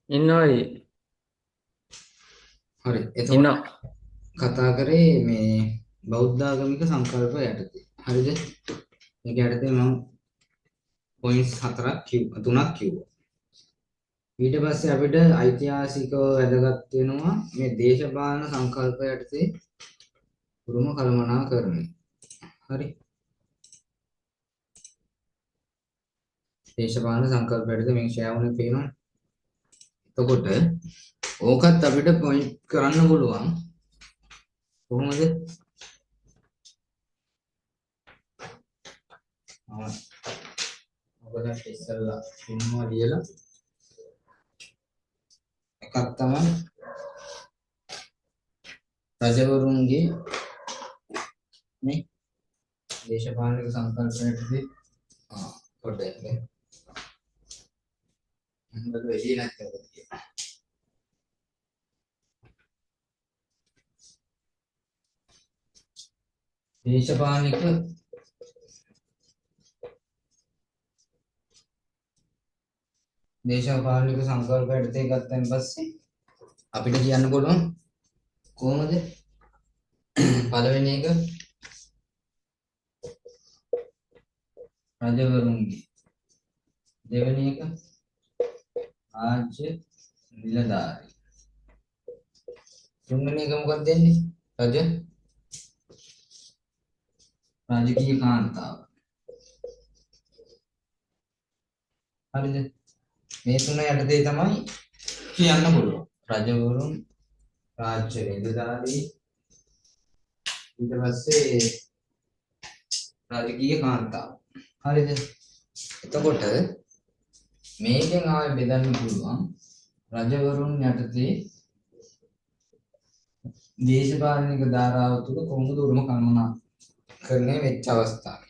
ඉන්නෝයි හරි. එතකොට ඉන්න කතා කරේ මේ බෞද්ධ ආගමික සංකල්ප යටතේ. හරිද? මේක යටතේ මම පොයින්ට්ස් හතරක් තුනක් කිව්වා. ඊට පස්සේ අපිට ඓතිහාසිකව වැදගත් වෙනවා මේ දේශපාලන සංකල්ප යටතේ උරුම කළමනාකරණය. හරි. දේශපාලන සංකල්ප යටතේ මේ ෂෙයාවුනේ පේනවා. එතකොට ඕකත් අපිට පොයින්ට් කරන්න පුළුවන්. කොහොමද? ඔබලට ඉස්සෙල්ලා ඉන්නවා ලියලා එකක් තමයි රජවරුන්ගේ මේ දේශපාලනික සංකල්පයටදී පොඩ්ඩක් නේ හඳුල් වෙලී නැත්නම් දේශපාලනික දේශපාලනික සංකල්පයටදී ගත්තන් පස්සේ අපිට කියන්න පුළුවන් කොහොමද පළවෙනි එක රජවරුන්ගේ දෙවෙනි එක රාජ්‍ය නිලධාරී තුන්වෙනි එක මොකක්ද දෙන්නේ රාජකීය කාන්තාව හරිද මේ තුන යටතේ තමයි කියන්න පුළුවන් රජවරුන් රාජ්‍ය නිලධාරී ඊට පස්සේ රාජකීය කාන්තාව හරිද එතකොට මේකෙන් ආයෙ බෙදන්න පුළුවන් රජවරුන් යටතේ දේශපාලනික ධාරාව තුළ කොහොමද උරුම කළමනාකරණය වෙච්ච අවස්ථාව.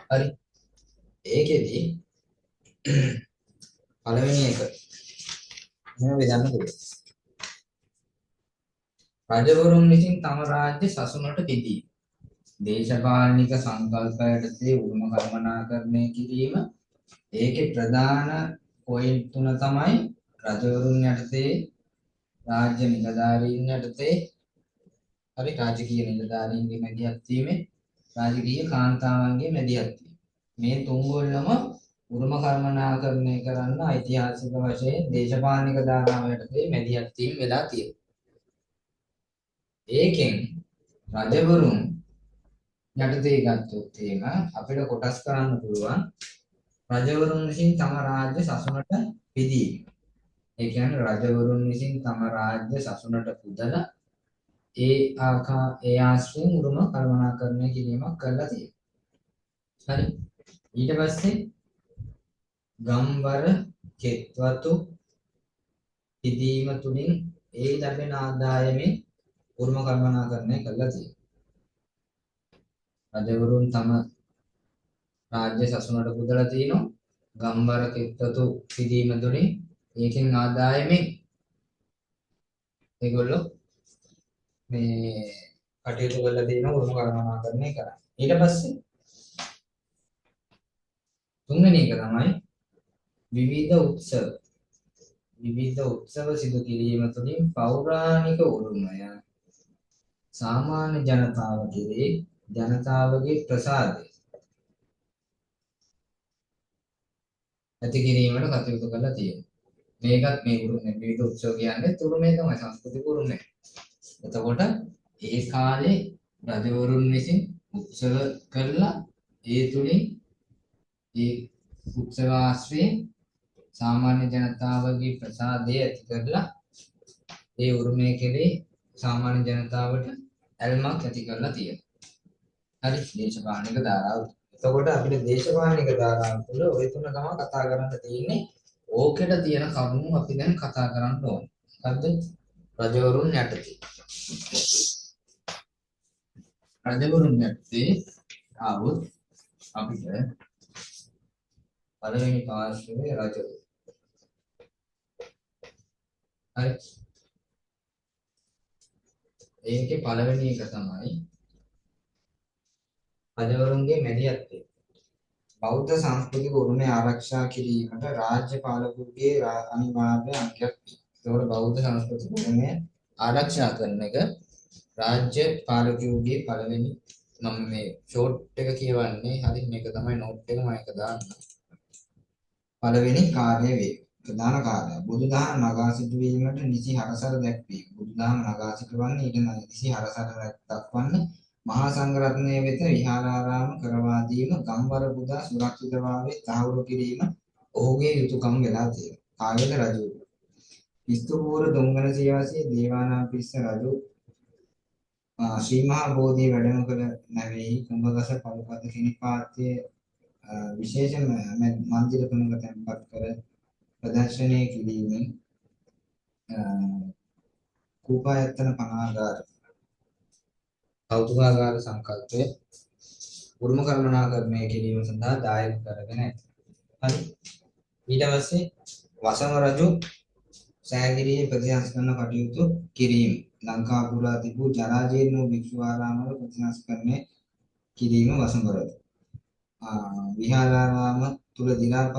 හරි. ඒකෙදි පළවෙනි එක එහෙම බෙදන්න පුළුවන්. රජවරුන් විසින් තම රාජ්‍ය සසුනට පිදීම. දේශපාලනික සංකල්පයටදී උරුම කළමනාකරණය කිරීම ඒකේ ප්‍රධාන පොයින්ට් තුන තමයි රජවරුන් යටතේ රාජ්‍ය නිලධාරීන් යටතේ හරි රාජකීය නිලධාරීන්ගේ මැදිහත් වීමේ රාජකීය කාන්තාවන්ගේ මැදිහත් වීම මේ තුන්වලම උරුම කළමනාකරණය කරන්න ඓතිහාසික වශයෙන් දේශපාලනික ධාරාව යටතේ මැදිහත් වීම වෙලා තියෙනවා. ඒකෙන් රජවරුන් යටතේ ගත්තොත් එහෙම අපිට කොටස් කරන්න පුළුවන් රජවරුන් විසින් තම රාජ්‍ය සසුනට පිදීම. ඒ කියන්නේ රජවරුන් විසින් තම රාජ්‍ය සසුනට පුදලා ඒ ආශ්‍රයෙන් උරුම කළමනාකරණය කිරීමක් කරලා තියෙනවා. හරි. ඊට පස්සේ ගම්වර කෙත්වතු පිදීම තුලින් ඒ ලැබෙන ආදායමෙන් උරුම කළමනාකරණය කරලා තියෙනවා. රජවරුන් තම රාජ්‍ය සසුනට පුදලා තිනවා. ගම්වර කෙත්වතු පිදීම තුලින් ඒකෙන් ආදායමෙන් ඒගොල්ලෝ මේ කටයුතු කරලා තියෙනවා උරුම කළමනාකරණය කරා. ඊට පස්සේ තුන්වෙනි එක තමයි විවිධ උත්සව. විවිධ උත්සව සිදු කිරීම තුළින් පෞරාණික උරුමය සාමාන්‍ය ජනතාව කෙරේ ජනතාවගේ ප්‍රසාදය ඇති කිරීමට කටයුතු කරලා තියෙනවා. මේකත් මේ උරුමය විවිධ උත්සව කියන්නේ උරුමය තමයි සංස්කෘතික උරුමය. එතකොට ඒ කාලේ රජවරුන් විසින් උත්සව කරලා ඒ තුලින් ඒ උත්සව ආශ්‍රයෙන් සාමාන්‍ය ජනතාවගේ ප්‍රසාදය ඇති කරලා ඒ උරුමය කෙරේ සාමාන්‍ය ජනතාවට ඇල්මක් ඇති කරලා තියෙනවා. හරි දේශපාලනික ධාරාව. එතකොට අපිට දේශපාලනික ධාරාව තුළ ওই තුන තමයි කතා කරන්න තියෙන්නේ. ඕකෙට තියෙන කරුණු අපි දැන් කතා කරන්න ඕනේ. මොකද්ද? රජවරුන් යටතේ. රජවරුන් යටතේ ආවොත් අපිට පළවෙනි පාර්ශ්වයේ රජවරු. හරි. ඒකේ පළවෙනි එක තමයි රජවරුන්ගේ මැදිහත් වීම. බෞද්ධ සංස්කෘතික උරුමය ආරක්ෂා කිරීමට රාජ්‍ය පාලකයන්ගේ අනිවාර්ය අංගයක්. ඒතකොට බෞද්ධ සංස්කෘතික උරුමය ආරක්ෂා කරන එක රාජ්‍ය පාලකයන්ගේ පළවෙනි මම මේ ෂෝට් එක කියවන්නේ හරි මේක තමයි නෝට් එක මම එක දාන්න. පළවෙනි කාර්යය වේ. ප්‍රධාන කාර්යය බුදුදහම නගා සිටුවීමට නිසි හරසර දැක්වීම. බුදුදහම නගා සිටවන්නේ ඊට නිසි හරසර දක්වන්න මහා සංඝරත්නය වෙත විහාරාරාම කරවා දීම, ගම්වර පුදා සුරක්ෂිතභාවය තහවුරු කිරීම ඔහුගේ යුතුයකම් වෙලා තියෙනවා. කාගේද? රජු. විස්තුපූර දුංගන සියවසේ දේවානම්පිස්ස රජු ශ්‍රී මහා බෝධිය වැඩම කළ නැවෙහි කුඹගස පල්පත කිනිපාතයේ විශේෂ මන්දිර තුනක තැන්පත් කර ප්‍රදර්ශනය කිරීමෙන් කූපායතන පනාගාර කෞතුකාගාර සංකල්පය උරුම කර්මනාකරණය කිරීම සඳහා දායක කරගෙන ඇත. හරි. ඊට පස්සේ වසම රජු සෑගිරියේ ප්‍රතිසංස්කරණ කටයුතු කිරීම. ලංකා පුරා තිබූ ජරාජීර්ණ වූ භික්ෂු ආරාමවල ප්‍රතිසංස්කරණය කිරීම වසම රජු. විහාරාරාම තුල දිනාපත්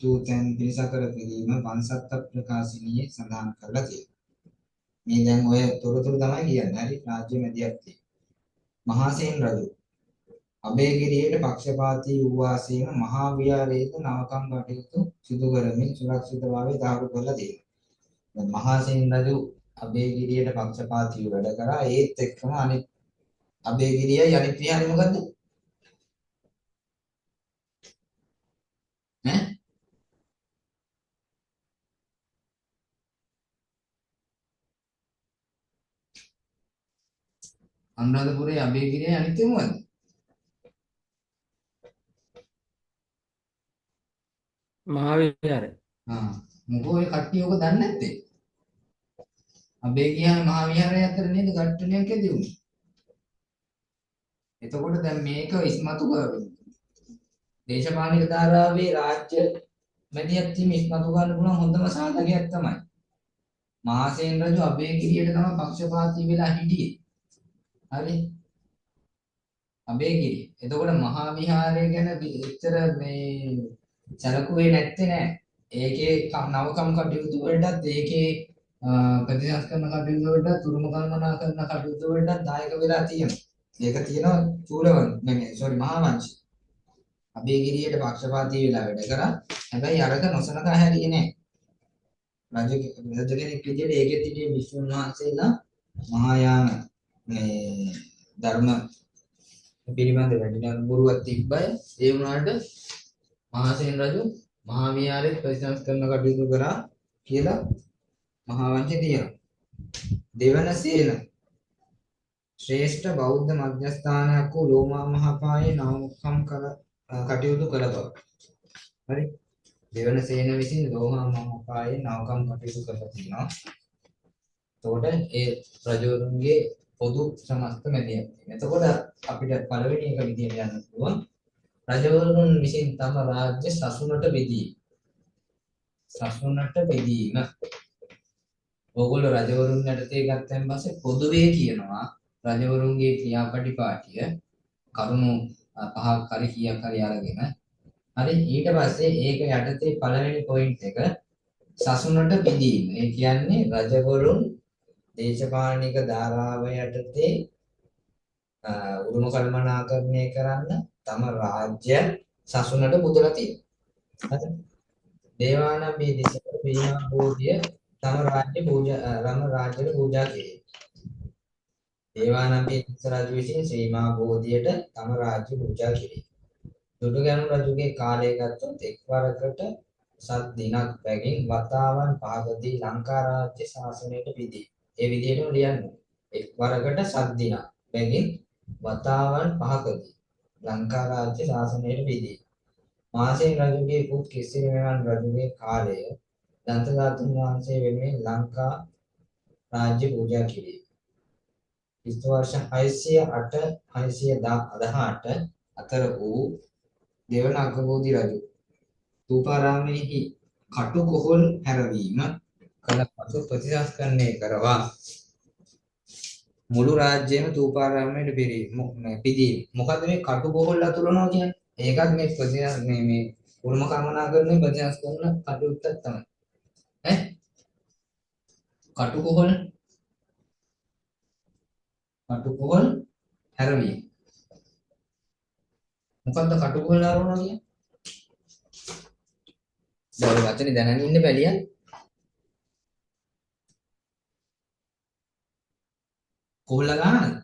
වූ තැන් පිරිසකර කිරීම වංශත්ත ප්‍රකාශනීයේ සඳහන් කරලා තියෙනවා. මේ දැන් ඔය තොරතුරු තමයි කියන්නේ. හරි. රාජ්‍ය මැදිහත් වීම. මහාසේන රජු අබේගිරියට පක්ෂපාතී වූ වාසීම මහා විහාරයේද නවකම් කටයුතු සිදු කරමින් සුරක්ෂිතභාවය දාරු කරලා තියෙනවා. මහාසේන රජු අබේගිරියට පක්ෂපාතීව වැඩ කරා. ඒත් එක්කම අනිත් අබේගිරියයි අනිත් විහාරෙ මොකද්ද? ඈ? අනුරාධපුරයේ අබේගිරියයි අනිත් එක මොකද්ද? මහා විහාරය. මොකෝ ඔය කට්ටිය ඔක දන්නේ නැත්තේ? අබේගිරියයි මහා විහාරය අතර නේද ගැටුණයක් ඇති වුනේ. එතකොට දැන් මේක ඉස්මතු කරගන්න. දේශපාලනික ධාරාවේ රාජ්‍ය මැදිහත් වීම ඉස්මතු කරන්න පුළුවන් හොඳම සාධකයක් තමයි. මහාසේන රජු අබේගිරියට තමයි පක්ෂපාතී වෙලා හිටියේ. හරි. අබේගිරිය. එතකොට මහා විහාරය ගැන විතර මේ සැලකුවේ නැත්තේ නෑ. ඒකේ නවකම් කටයුතු වලටත් ඒකේ ප්‍රතිසංස්කරණ කටයුතු වලට තුරුම කල්පනා කරන කටයුතු වලට දායක වෙලා තියෙනවා. ඒක තියෙනවා චූලවන් නෙමෙයි සෝරි මහාවංශ. අබේගිරියට පක්ෂපාතී වෙලා වැඩ කරා. හැබැයි අරක නොසලකා හැරියේ නෑ. රජ කෙනෙක් විදිහට ඒකෙත් හිටියේ විසුණු වහන්සේලා මහායාන මේ ධර්ම පිළිබඳ වැඩි නම්බුරුවක් තිබ්බය. ඒ වුණාට මහාසේන රජු මහා විහාරයේ ප්‍රතිසංස්කරණ කටයුතු කරා කියලා මහා වංශයේ තියෙනවා. දෙවන සේන ශ්‍රේෂ්ඨ බෞද්ධ මධ්‍යස්ථානයක් වූ ලෝමා මහපායේ නවකම් කටයුතු කළ බව. හරි. දෙවන සේන විසින් ලෝමා මහපායේ නවකම් කටයුතු කරලා තියෙනවා. එතකොට ඒ රජවරුන්ගේ පොදු සමස්ත මැදිහත්. එතකොට අපිට පළවෙනි එක විදියට යන්න පුළුවන්. රජවරුන් විසින් තම රාජ්‍ය සසුනට බෙදීම. සසුනට බෙදීම. ඕගොල්ලෝ රජවරුන් යටතේ ගත්තන් පස්සේ පොදුවේ කියනවා රජවරුන්ගේ ක්‍රියාපටිපාටිය කරුණු පහක් හරි කීයක් හරි අරගෙන හරි ඊට පස්සේ ඒක යටතේ පළවෙනි පොයින්ට් එක සසුනට බෙදීම. ඒ කියන්නේ රජවරුන් දේශපාලනික ධාරාව යටතේ උරුම කළමනාකරණය කරන්න තම රාජ්‍ය සසුනට පුදලා තියෙනවා. හරි. දේවානම්පිය දිසාවට පීමා බෝධිය තම රාජ්‍ය රාජ්‍යයට පූජා කෙරේ. දේවානම්පිය දිස්ස රජු විසින් ශ්‍රී මහා බෝධියට තම රාජ්‍ය පූජා කෙරේ. දුටුගැමුණු රජුගේ කාලය ගත්තොත් එක්වරකට සත් දිනක් බැගින් වතාවන් පහකදී ලංකා රාජ්‍ය ශාසනයට පිදී. ඒ විදිහටම ලියන්න. එක්වරකට සත් දිනක් බැගින් වතාවන් පහකදී ලංකා රාජ්‍ය ශාසනයට පිදී. මහාසේන රජුගේ පුත් කිසිරි මෙවන් රජුගේ කාලය දන්තධාතුන් වහන්සේ වෙනුවෙන් ලංකා රාජ්‍ය පූජා කෙරේ. ක්‍රිස්තු වර්ෂ 608 618 අතර වූ දෙවන අගබෝධි රජු තූපාරාමෙහි කටු කොහොල් හැරවීම කළ පසු ප්‍රතිසංස්කරණය කරවා මුළු රාජ්‍යයම තූපාරාමයට පිදී. මොකද මේ කටු කොහොල් අතුරනවා කියන්නේ? ඒකත් මේ ප්‍රතිහාර මේ උරුම කළමනාකරණය ප්‍රතිහාර කරන කටයුත්තක් තමයි. ඈ කටුකොහල් හැරවීම. මොකද්ද කටුකොහල් හරවනවා කියන්නේ? දැන් ඔය වචනේ දැනගෙන ඉන්න බැලියන් කොහොල්ල ගන්නද?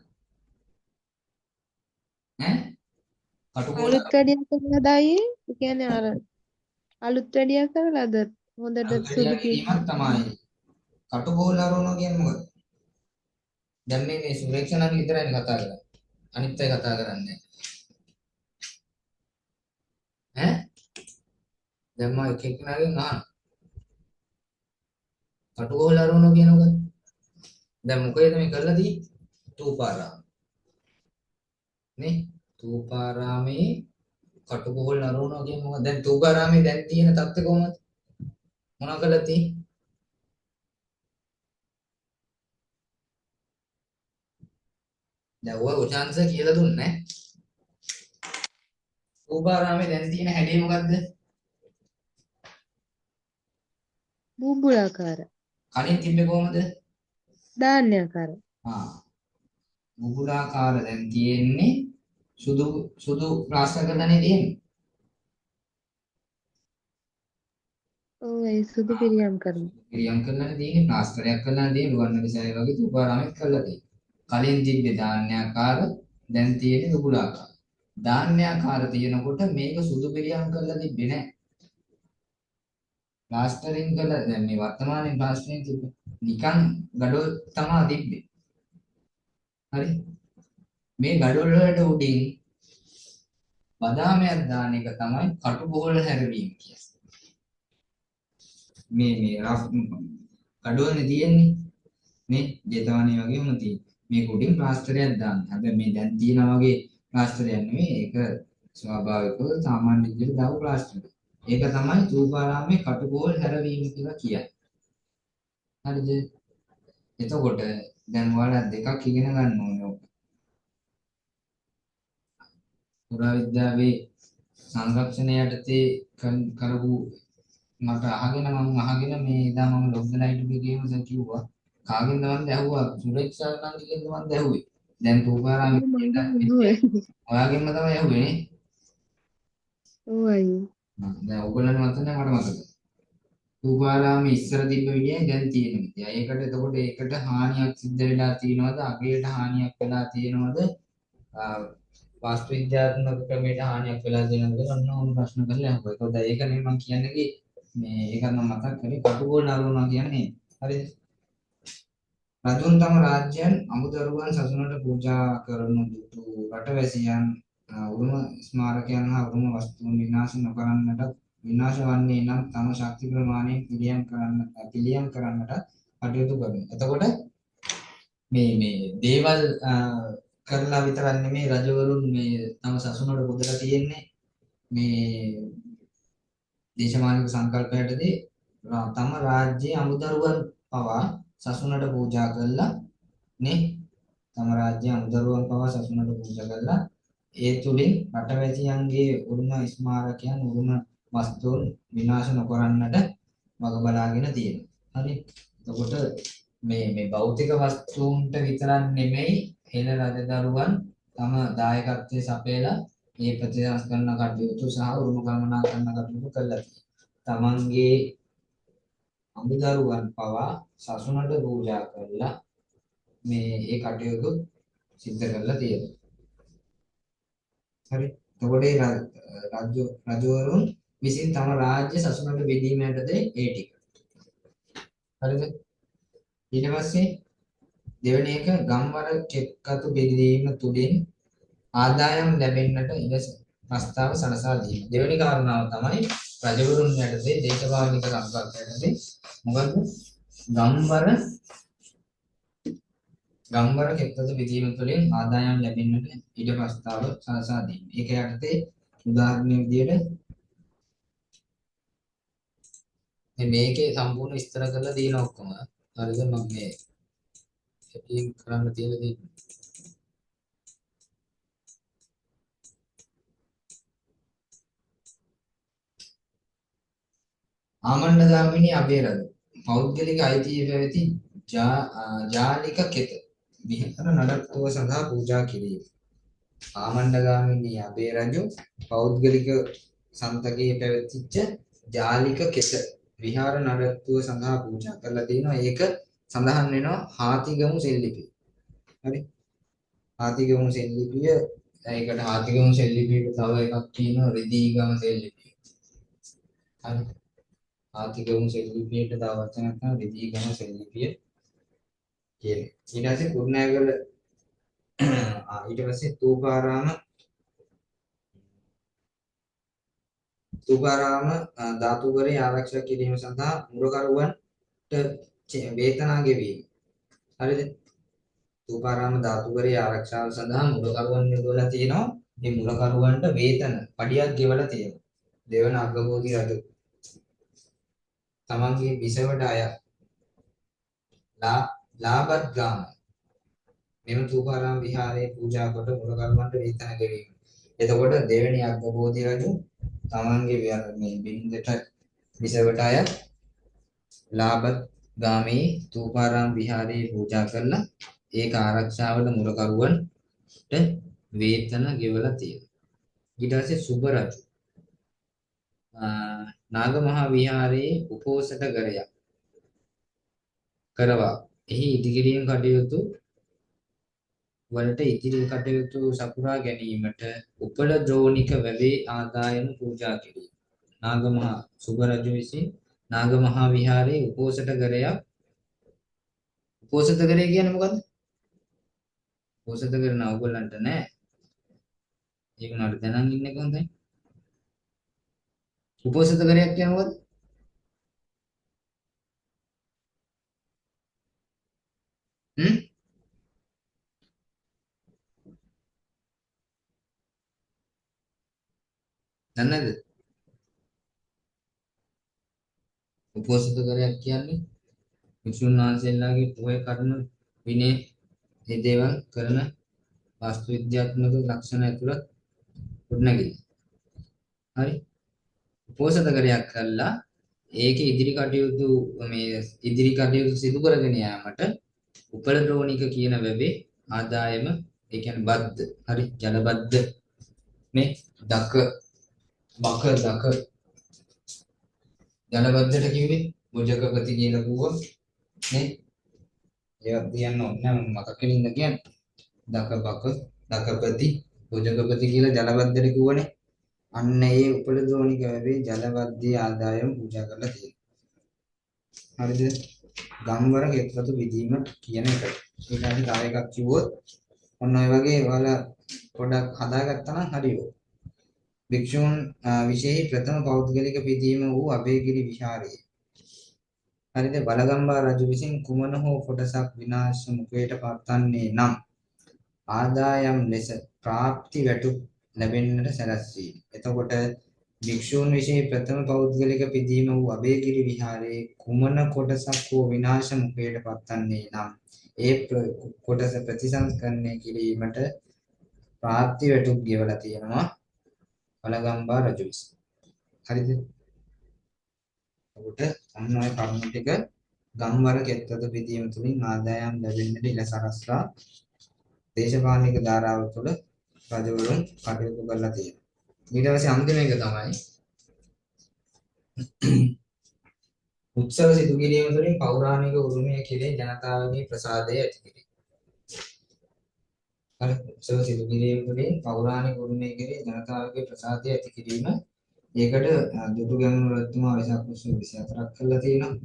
ඈ කටුකොහල් අලුත් වැඩියා කරලාද අයියේ? ඒ කියන්නේ අර අලුත් වැඩියා කරලාද හොඳට සුදු අලුත්වැඩියා කිරීමක් තමයි. කටුකොහල් හරවනවා කියන්නේ මොකද? දැන් මේ සුරේක්ෂණන් විතරයි කතා කරන්නේ. අනිත් අය කතා කරන්නේ නැහැ. ඈ දැන් මම එක එක්කෙනාගෙන් අහනවා. කටුකොහල් හරවනවා කියන මොකද? දැන් මොකේද මේ කරලා තියෙන්නේ? තූපාරාම. නේ? තූපාරාමේ කටුකොහල් හරවනවා කියන්නේ මොකද? දැන් තූපාරාමේ දැන් තියෙන තත්ත්වය කොහොමද? මොනවා කළා තියෙන්නේ? දැන් ඔය උචාන්ස කියලා දුන්නේ නැහැ. තූපාරාමේ දැන් තියෙන හැඩය මොකද්ද? බුබුලාකාර කලින් තිබ්බේ කොහමද? ධාන්‍යාකාර ආ බුබුලාකාර දැන් තියෙන්නේ සුදු සුදු ප්ලාස්ටර් කරලානේ තියෙන්නේ. ඔව් ඒ සුදු පිරියම් කරන පිරියම් කරලානේ තියෙන්නේ ප්ලාස්ටරයක් කරලා තියෙන්නේ රුවන්වැලිසෑය වගේ තූපාරාමෙත් කරලා තියෙන්නේ. කලින් තිබ්බේ ධාන්‍යාකාර දැන් තියෙන්නේ බුබුලාකාර. ධාන්‍යාකාර තියෙනකොට මේක සුදු පිරියම් කරලා තිබ්බේ නැහැ. ප්ලාස්ටරින් කරලා දැන් මේ වර්තමානයේ ප්ලාස්ටරින් තිබ්බේ නිකන් gadol තමයි තිබ්බේ. හරි මේ gadol වලට උඩින් බදාමයක් දාන එක තමයි කටුකොහල් හැරවීම කියන්නේ. මේ රෆ් gadolනේ තියෙන්නේ මේ ජේතවනේ වගේම තියෙන්නේ. මේක උඩින් ප්ලාස්ටරයක් දාන්න. හැබැයි මේ දැන් තියෙනා වගේ ප්ලාස්ටරයක් නෙමෙයි. ඒක ස්වාභාවිකව සාමාන්‍ය විදිහට දාපු ප්ලාස්ටරයක්. ඒක තමයි තූපාරාමේ කටුකොහල් හැරවීම කියලා කියන්නේ. හරිද? එතකොට දැන් ඔයාලා දෙකක් ඉගෙන ගන්න ඕනේ. පුරාවිද්‍යාවේ සංරක්ෂණය යටතේ කරපු මට මම අහගෙන මේ එදා මම ලොග් වෙලා හිටපු ගේමස කිව්වා. කාගෙන්ද මන්ද ඇහුවා සුරේක්ෂා නංගිගෙන්ද මන්ද ඇහුවේ. දැන් තූපාරාමේ ඔව් මම ඔයාගෙන්ම තමයි ඇහුවේ නේ. ඔව් අයියේ දැන් ඔයගොල්ලන්ට මතක නැහැ මට මතකයි. තූපාරාමේ ඉස්සර තිබ්බ විදියයි දැන් තියෙන විදියයි. ඒකට එතකොට ඒකට හානියක් සිද්ධ වෙලා තියෙනවද? අගේට හානියක් වෙලා තියෙනවද? වාස්තු විද්‍යාත්මක ක්‍රමයට හානියක් වෙලා තියෙනවද කියලා ඔන්න ඕන ප්‍රශ්න කරලා අහුවා. ඒකෝද ඒක නෙමෙයි මම කියන්නේ මේ ඒක නම් මතක් කරේ කටුකොල් නරවනවා කියන්නේ. හරිද? රජුන් තම රාජ්‍යයන් අමුදරුවන් සසුනට පූජා කරනු දුටු රටවැසියන් උරුම ස්මාරකයන් හා උරුම වස්තුන් විනාශ නොකරන්නට විනාශ වන්නේ නම් තම ශක්ති ප්‍රමාණයෙන් පිළියම් කරන්නට කටයුතු කරනවා. එතකොට මේ දේවල් කරලා විතරක් නෙමෙයි රජවරුන් මේ තම සසුනට පුදලා තියෙන්නේ මේ දේශමානික සංකල්පයටදී තම රාජ්‍යයේ අමුදරුවන් පවා සසුනට පූජා කළා නේ තම රාජ්‍ය අමුදරුවන් පවා සසුනට පූජා කළා ඒ තුලින් රටවැසියන්ගේ උරුම ස්මාරකයන් උරුම වස්තුන් විනාශ නොකරන්නට වග බලාගෙන තියෙනවා හරි එතකොට මේ භෞතික වස්තුන්ට විතරක් නෙමෙයි හෙළ රජදරුවන් තම දායකත්වයේ සපයලා මේ ප්‍රතිසංස්කරණ කටයුතු සහ උරුම කළමනාකරණ කටයුතු කළා තමන්ගේ අමුදරුවන් පවා සසුනට පූජා කරලා මේ ඒ කටයුතු සිද්ධ කරලා තියෙනවා. හරි. එතකොට රජවරුන් විසින් තම රාජ්‍ය සසුනට බෙදීමටද ඒ ටික. හරිද? ඊට පස්සේ දෙවෙනි එක ගම්වර කෙත්කතු බෙදීම තුලින් ආදායම් ලැබෙන්නට ඉඩ ප්‍රස්තාව සලසා දීම. දෙවෙනි කාරණාව තමයි රජවරුන් යටතේ දේශපාලනික සංකල්පයටදී මොකද ගම්වර කෙත්වත බෙදීම තුළින් ආදායම් ලැබෙන්නට ඉඩ ප්‍රස්තාව සලසා දීම. ඒක යටතේ උදාහරණ විදියට මේකේ සම්පූර්ණ විස්තර කරලා තියෙන ඔක්කොම. හරිද? මම මේ setting කරන්න තියෙන දේ ආමණ්ඩගාමිනී අබේරජු පෞද්ගලික අයිතිය පැවති ජාලික කෙත විහාර නඩත්තුව සඳහා පූජා කිරීම. ආමණ්ඩගාමිනී අබේරජු පෞද්ගලික සන්තකයේ පැවතිච්ච ජාලික කෙත විහාර නඩත්තුව සඳහා පූජා කරලා තිනවා. ඒක සඳහන් වෙනවා හාතිගමු සෙල්ලිපිය. හරි. හාතිගමු සෙල්ලිපිය ඒකට හාතිගමු සෙල්ලිපියට තව එකක් තියෙනවා රිදීගම සෙල්ලිපිය. හරි. හාතිගමු සෙල්ලිපියට තව වචනයක් තමයි රිදීගම සෙල්ලිපිය කියන්නේ. ඊට පස්සේ කුරුණෑගල ඊට පස්සේ තූපාරාම ධාතුවරේ ආරක්ෂා කිරීම සඳහා මුරකරුවන්ට වේතනා ගෙවීම. හරිද? තූපාරාම ධාතුවරේ ආරක්ෂාව සඳහා මුරකරුවන් යොදවලා තියෙනවා. මේ මුරකරුවන්ට වේතන පඩියක් ගෙවලා තියෙනවා. දෙවන අගබෝධි රජු තමන්ගේ බිසවට අය ලාබත් ගාම මෙම තූපාරාම විහාරයේ පූජා කොට මුරකරුවන්ට වේතන ගෙවීම. එතකොට දෙවෙනි අගබෝධි රජු තමන්ගේ මේ බිරිඳට බිසවට අය ලාබත් ගාමේ තූපාරාම විහාරයේ පූජා කරලා ඒක ආරක්ෂාවට මුරකරුවන්ට වේතන ගෙවලා තියෙනවා. ඊට පස්සේ සුබ රජු නාගමහා විහාරයේ උපෝසත ගරයක් කරවා එහි ඉදිකිරීම් කටයුතු වලට ඉදිරි කටයුතු සපුරා ගැනීමට උපල ද්‍රෝණික වැවේ ආදායම පූජා කිරීම. නාගමහා සුබ රජු විසින් නාගමහා විහාරයේ උපෝසත ගරය කියන්නේ මොකද්ද? උපෝසත කරන ඕගොල්ලන්ට නෑ. ඒක උනාට දැනන් ඉන්නේ කොහොමද? උපෝසත ගරයක් කියන්නේ මොකද්ද? හ්ම්? දන්නේ නැද්ද? උපෝසත ගරයක් කියන්නේ විසුණු වහන්සේලාගේ පොය කර්ම විනය මේ දේවල් කරන වාස්තු විද්‍යාත්මක ලක්ෂණ ඇතුළත් ගොඩනැගිලි. හරි. උපෝසත කරයක් කළා ඒකේ ඉදිරි කටයුතු සිදු කරගෙන යාමට උපලද්‍රෝණික කියන වෙබේ ආදායම ඒ කියන්නේ බද්ද හරි ජල බද්ද මේ දක බක දක ජල බද්දට කිව්වේ මුජකපති කියලා කිව්වා නේ ඒවත් කියන්න ඕනේ මම මතක කෙලින්ද කියන්නේ දක බක දකපති මුජකපති කියලා ජල බද්දට කිව්වනේ අන්න ඒ උපලද්‍රෝණික වෙබේ ජල බද්දේ ආදායම පූජා කරලා තියෙනවා හරිද ගම්වර ගෙත්වතු විදීම කියන එක. ඊට තව එකක් කිව්වොත් ඔන්න ඔය වගේ ඔයාලා පොඩක් හදාගත්තා නම් හරියෝ. භික්ෂූන් විශේෂ ප්‍රථම පෞද්ගලික පිදීම වූ අභයගිරි විහාරයේ. හරිද බලගම්බා රජු විසින් කුමන හෝ කොටසක් විනාශ මුඛයට පත්වන්නේ නම් ආදායම් ලෙස ප්‍රාප්ති වැටුප් ලැබෙන්නට සැලැස්වීම. එතකොට භික්ෂූන් විශේෂ ප්‍රථම පෞද්ගලික පිදීම වූ අභයගිරි විහාරයේ කුමන කොටසක් හෝ විනාශ මුඛයට පත්වන්නේ නම් ඒ කොටස ප්‍රතිසංස්කරණය කිරීමට ප්‍රාප්ති වැටුප් ගෙවලා තියෙනවා බලගම්බා රජු විසින්. හරිද? එතකොට අන්න ඔය කරුණු ටික ගම්වර කෙත්වත පිදීම තුලින් ආදායම් ලැබෙන්නට ඉඩ සලස්වා දේශපාලනික ධාරාව තුළ රජවරුන් කටයුතු කරලා තියෙනවා. ඊට පස්සේ අන්තිම එක තමයි උත්සව සිදු කිරීම තුළින් පෞරාණික උරුමය කෙරේ ජනතාවගේ ප්‍රසාදය ඇති කිරීම. හරි උත්සව සිදු කිරීම තුළින් පෞරාණික උරුමය කෙරේ ජනතාවගේ ප්‍රසාදය ඇති කිරීම. ඒකට දුටුගැමුණු රජතුමා වෙසක් උත්සව 24ක් කරලා තියෙනවා.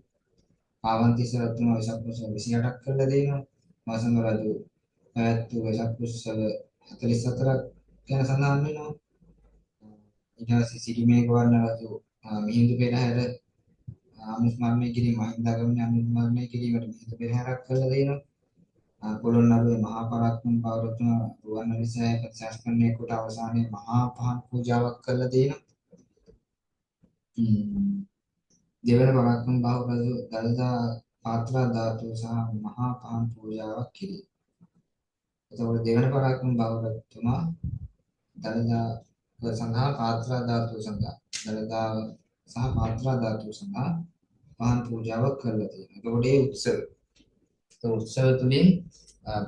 ආවන්තිස්ස රජතුමා වෙසක් උත්සව 28ක් කරලා තියෙනවා. මාසංග රජු පැවැත්වූ වෙසක් උත්සව 44ක් ගැන සඳහන් වෙනවා. ඊට පස්සේ සිරිමේක වර්ණ රජු මිහිඳු පෙරහැර අනුස්මරණය කිරීම මහින්දාගමනයේ අනුස්මරණය කිරීමට මිහිඳු පෙරහැරක් කළා දෙනවා. පොළොන්නරුවේ මහා පරාක්‍රම පවරතුමා රුවන්වැලිසෑය ප්‍රතිසංස්කරණය කොට අවසානයේ මහා පහන් පූජාවක් කළා දෙනවා. දෙවන පරාක්‍රම බාහු රජු දළදා පාත්‍රා ධාතු සහ මහා පහන් පූජාවක් කිරීම. එතකොට දෙවන පරාක්‍රම බාහු රජතුමා දළදා සඳහා පාත්‍රා ධාතු සඳහා දළදා සහ පාත්‍රා ධාතුව සඳහා පහන් පූජාවක් කරලා තියෙනවා. එතකොට ඒ උත්සව. ඒ උත්සව තුළින්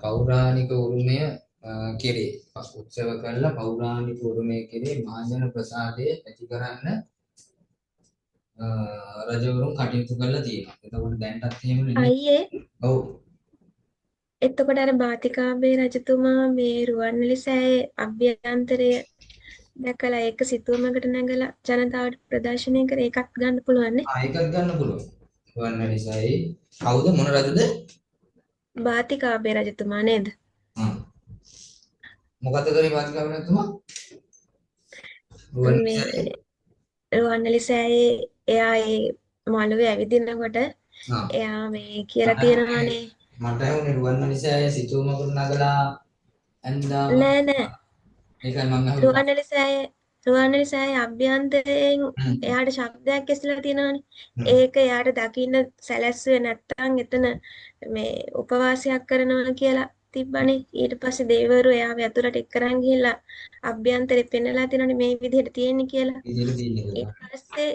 පෞරාණික උරුමය කෙරේ. උත්සව කරලා පෞරාණික උරුමය කෙරේ මහජන ප්‍රසාදය ඇති කරන්න රජවරුන් කටයුතු කරලා තියෙනවා. එතකොට දැන්ටත් එහෙමනේ නේ. අයියේ ඔව්. එතකොට අර බාතිකාබේ රජතුමා මේ රුවන්වැලි සෑයේ අභ්‍යන්තරය දැකලා ඒක සිතුවමකට නැගලා ජනතාවට ප්‍රදර්ශනය කර ඒකත් ගන්න පුළුවන් නේ. ඒකත් ගන්න පුළුවන්. රුවන්වැලිසෑයේ කවුද මොන රජුද? බාතිකාබේ රජතුමා නේද? මොකද කරේ වාසිකාව නැතුමා? රුවන්වැලිසෑයේ රුවන්වැලි සෑයේ එයා ඒ මළුවේ ඇවිදිනකොට එයා මේ කියලා තියෙනවානේ. මට ඇහුනේ රුවන්වැලිසෑයේ සිතුවමකට නගලා ඇඳා නෑ ඒකයි මම අහුවේ. රුවන්වැලි සෑයේ අභ්‍යන්තරයෙන් එයාට ශබ්දයක් ඇසලා තියෙනවානේ. ඒක එයාට දකින්න සැලැස්සුවේ නැත්තම් එතන මේ උපවාසයක් කරනවා කියලා තිබ්බනේ. ඊට පස්සේ දෙවිවරු එයාව ඇතුළට එක්කරන් ගිහිල්ලා අභ්‍යන්තරේ පෙන්නලා තියෙනවානේ මේ විදිහට තියෙන්නේ කියලා. ඊට පස්සේ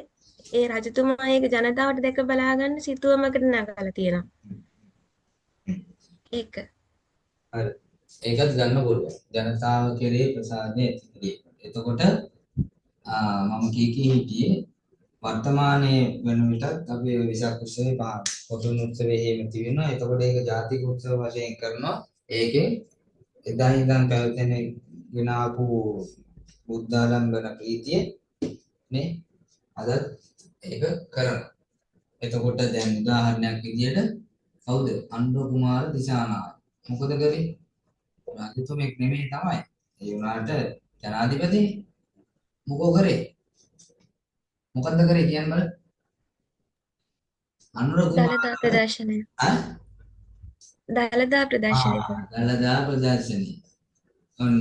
ඒ රජතුමා ඒක ජනතාවට දැක බලා ගන්න සිතුවමකට නගලා තියෙනවා. ඒක. හරි. ඒකත් ගන්න පුළුවන්. ජනතාව කෙරේ ප්‍රසාදය ඇති කිරීම. එතකොට මම කී හිටියේ වර්තමානයේ වෙන විටත් අපි විසක් උත්සවේ පොතුන් උත්සවේ එහෙම තියෙනවා. එතකොට ඒක ජාතික උත්සව වශයෙන් කරනවා. ඒකේ එදා ඉඳන් පැවතෙන ගෙන ආපු බුද්ධාලම්බන ප්‍රීතිය නේ අද ඒක කරනවා. එතකොට දැන් උදාහරණයක් විදියට කවුද? අනුර කුමාර දිසානායක. මොකද කරේ? රජතුමෙක් නෙමෙයි තමයි. ඒ වුණාට ජනාධිපති මොකෝ කරේ? මොකද්ද කරේ කියන්න බලන්න. අනුර කුමාර දළදා ප්‍රදර්ශනය. දළදා ප්‍රදර්ශනය කරනවා. දළදා ප්‍රදර්ශනය. ඔන්න.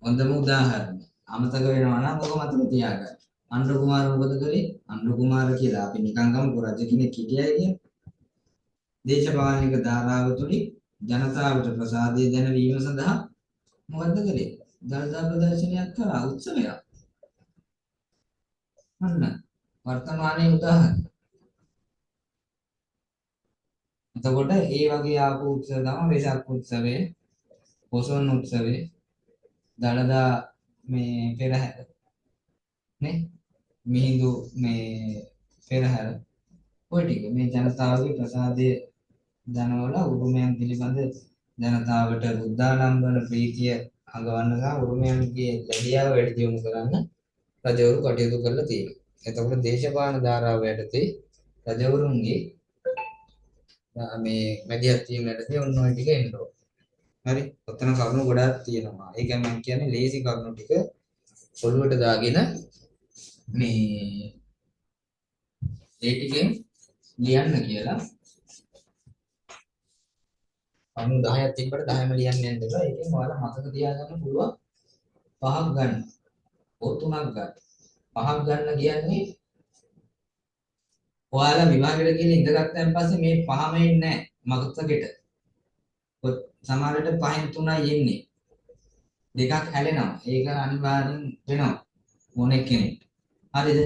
හොඳම උදාහරණ. අමතක වෙනවා නම් ඔක මතක තියාගන්න. අනුර කුමාර මොකද කරේ? අනුර කුමාර කියලා අපි නිකන් ගමු රජ කෙනෙක් හිටියයි කියන්නේ. දේශපාලනික ධාරාව තුලින් ජනතාවට ප්‍රසාදය දැනවීම සඳහා මොකද්ද කළේ? දළදා ප්‍රදර්ශනයක් කරා උත්සවයක්. අන්න වර්තමානයේ උදාහරණ. එතකොට ඒ වගේ ආපු උත්සව තමයි වෙසක් උත්සවය, පොසොන් උත්සවය, දළදා මේ පෙරහැර නේ? මිහිඳු මේ පෙරහැර ඔය ටික මේ ජනතාවගේ ප්‍රසාදය දනවලා උරුමයන් පිළිබඳ ජනතාවට බුද්ධාලම්බන ප්‍රීතිය අඟවන්න සහ උරුමයන්ගේ ලැබියාව වැඩි දියුණු කරන්න රජවරු කටයුතු කරලා තියෙනවා. එතකොට දේශපාලන ධාරාව යටතේ රජවරුන්ගේ මේ මැදිහත් වීම යටතේ ඔන්න ඔය ටික එන්න ඕන. හරි. ඔතන කරුණු ගොඩාක් තියෙනවා. ඒකයි මම කියන්නේ ලේසි කරුණු ටික ඔළුවට දාගෙන මේ ඒ ටිකෙන් ලියන්න කියලා. කරුණු 10ක් තිබ්බට 10ම ලියන්න යන්න එපා. ඒකෙන් ඔයාලා මතක තියාගන්න පුළුවන් 5ක් ගන්න. ඔය 3ක් ගන්න. 5ක් ගන්න කියන්නේ ඔයාලා විභාගෙට ගිහින් ඉඳගත්තාන් පස්සේ මේ 5ම එන්නේ නැහැ මතකෙට. සමහරවිට 5න් 3යි එන්නේ. දෙකක් හැලෙනවා. ඒක අනිවාර්යෙන් වෙනවා. මොනෙක් කෙනෙක්. හරිද?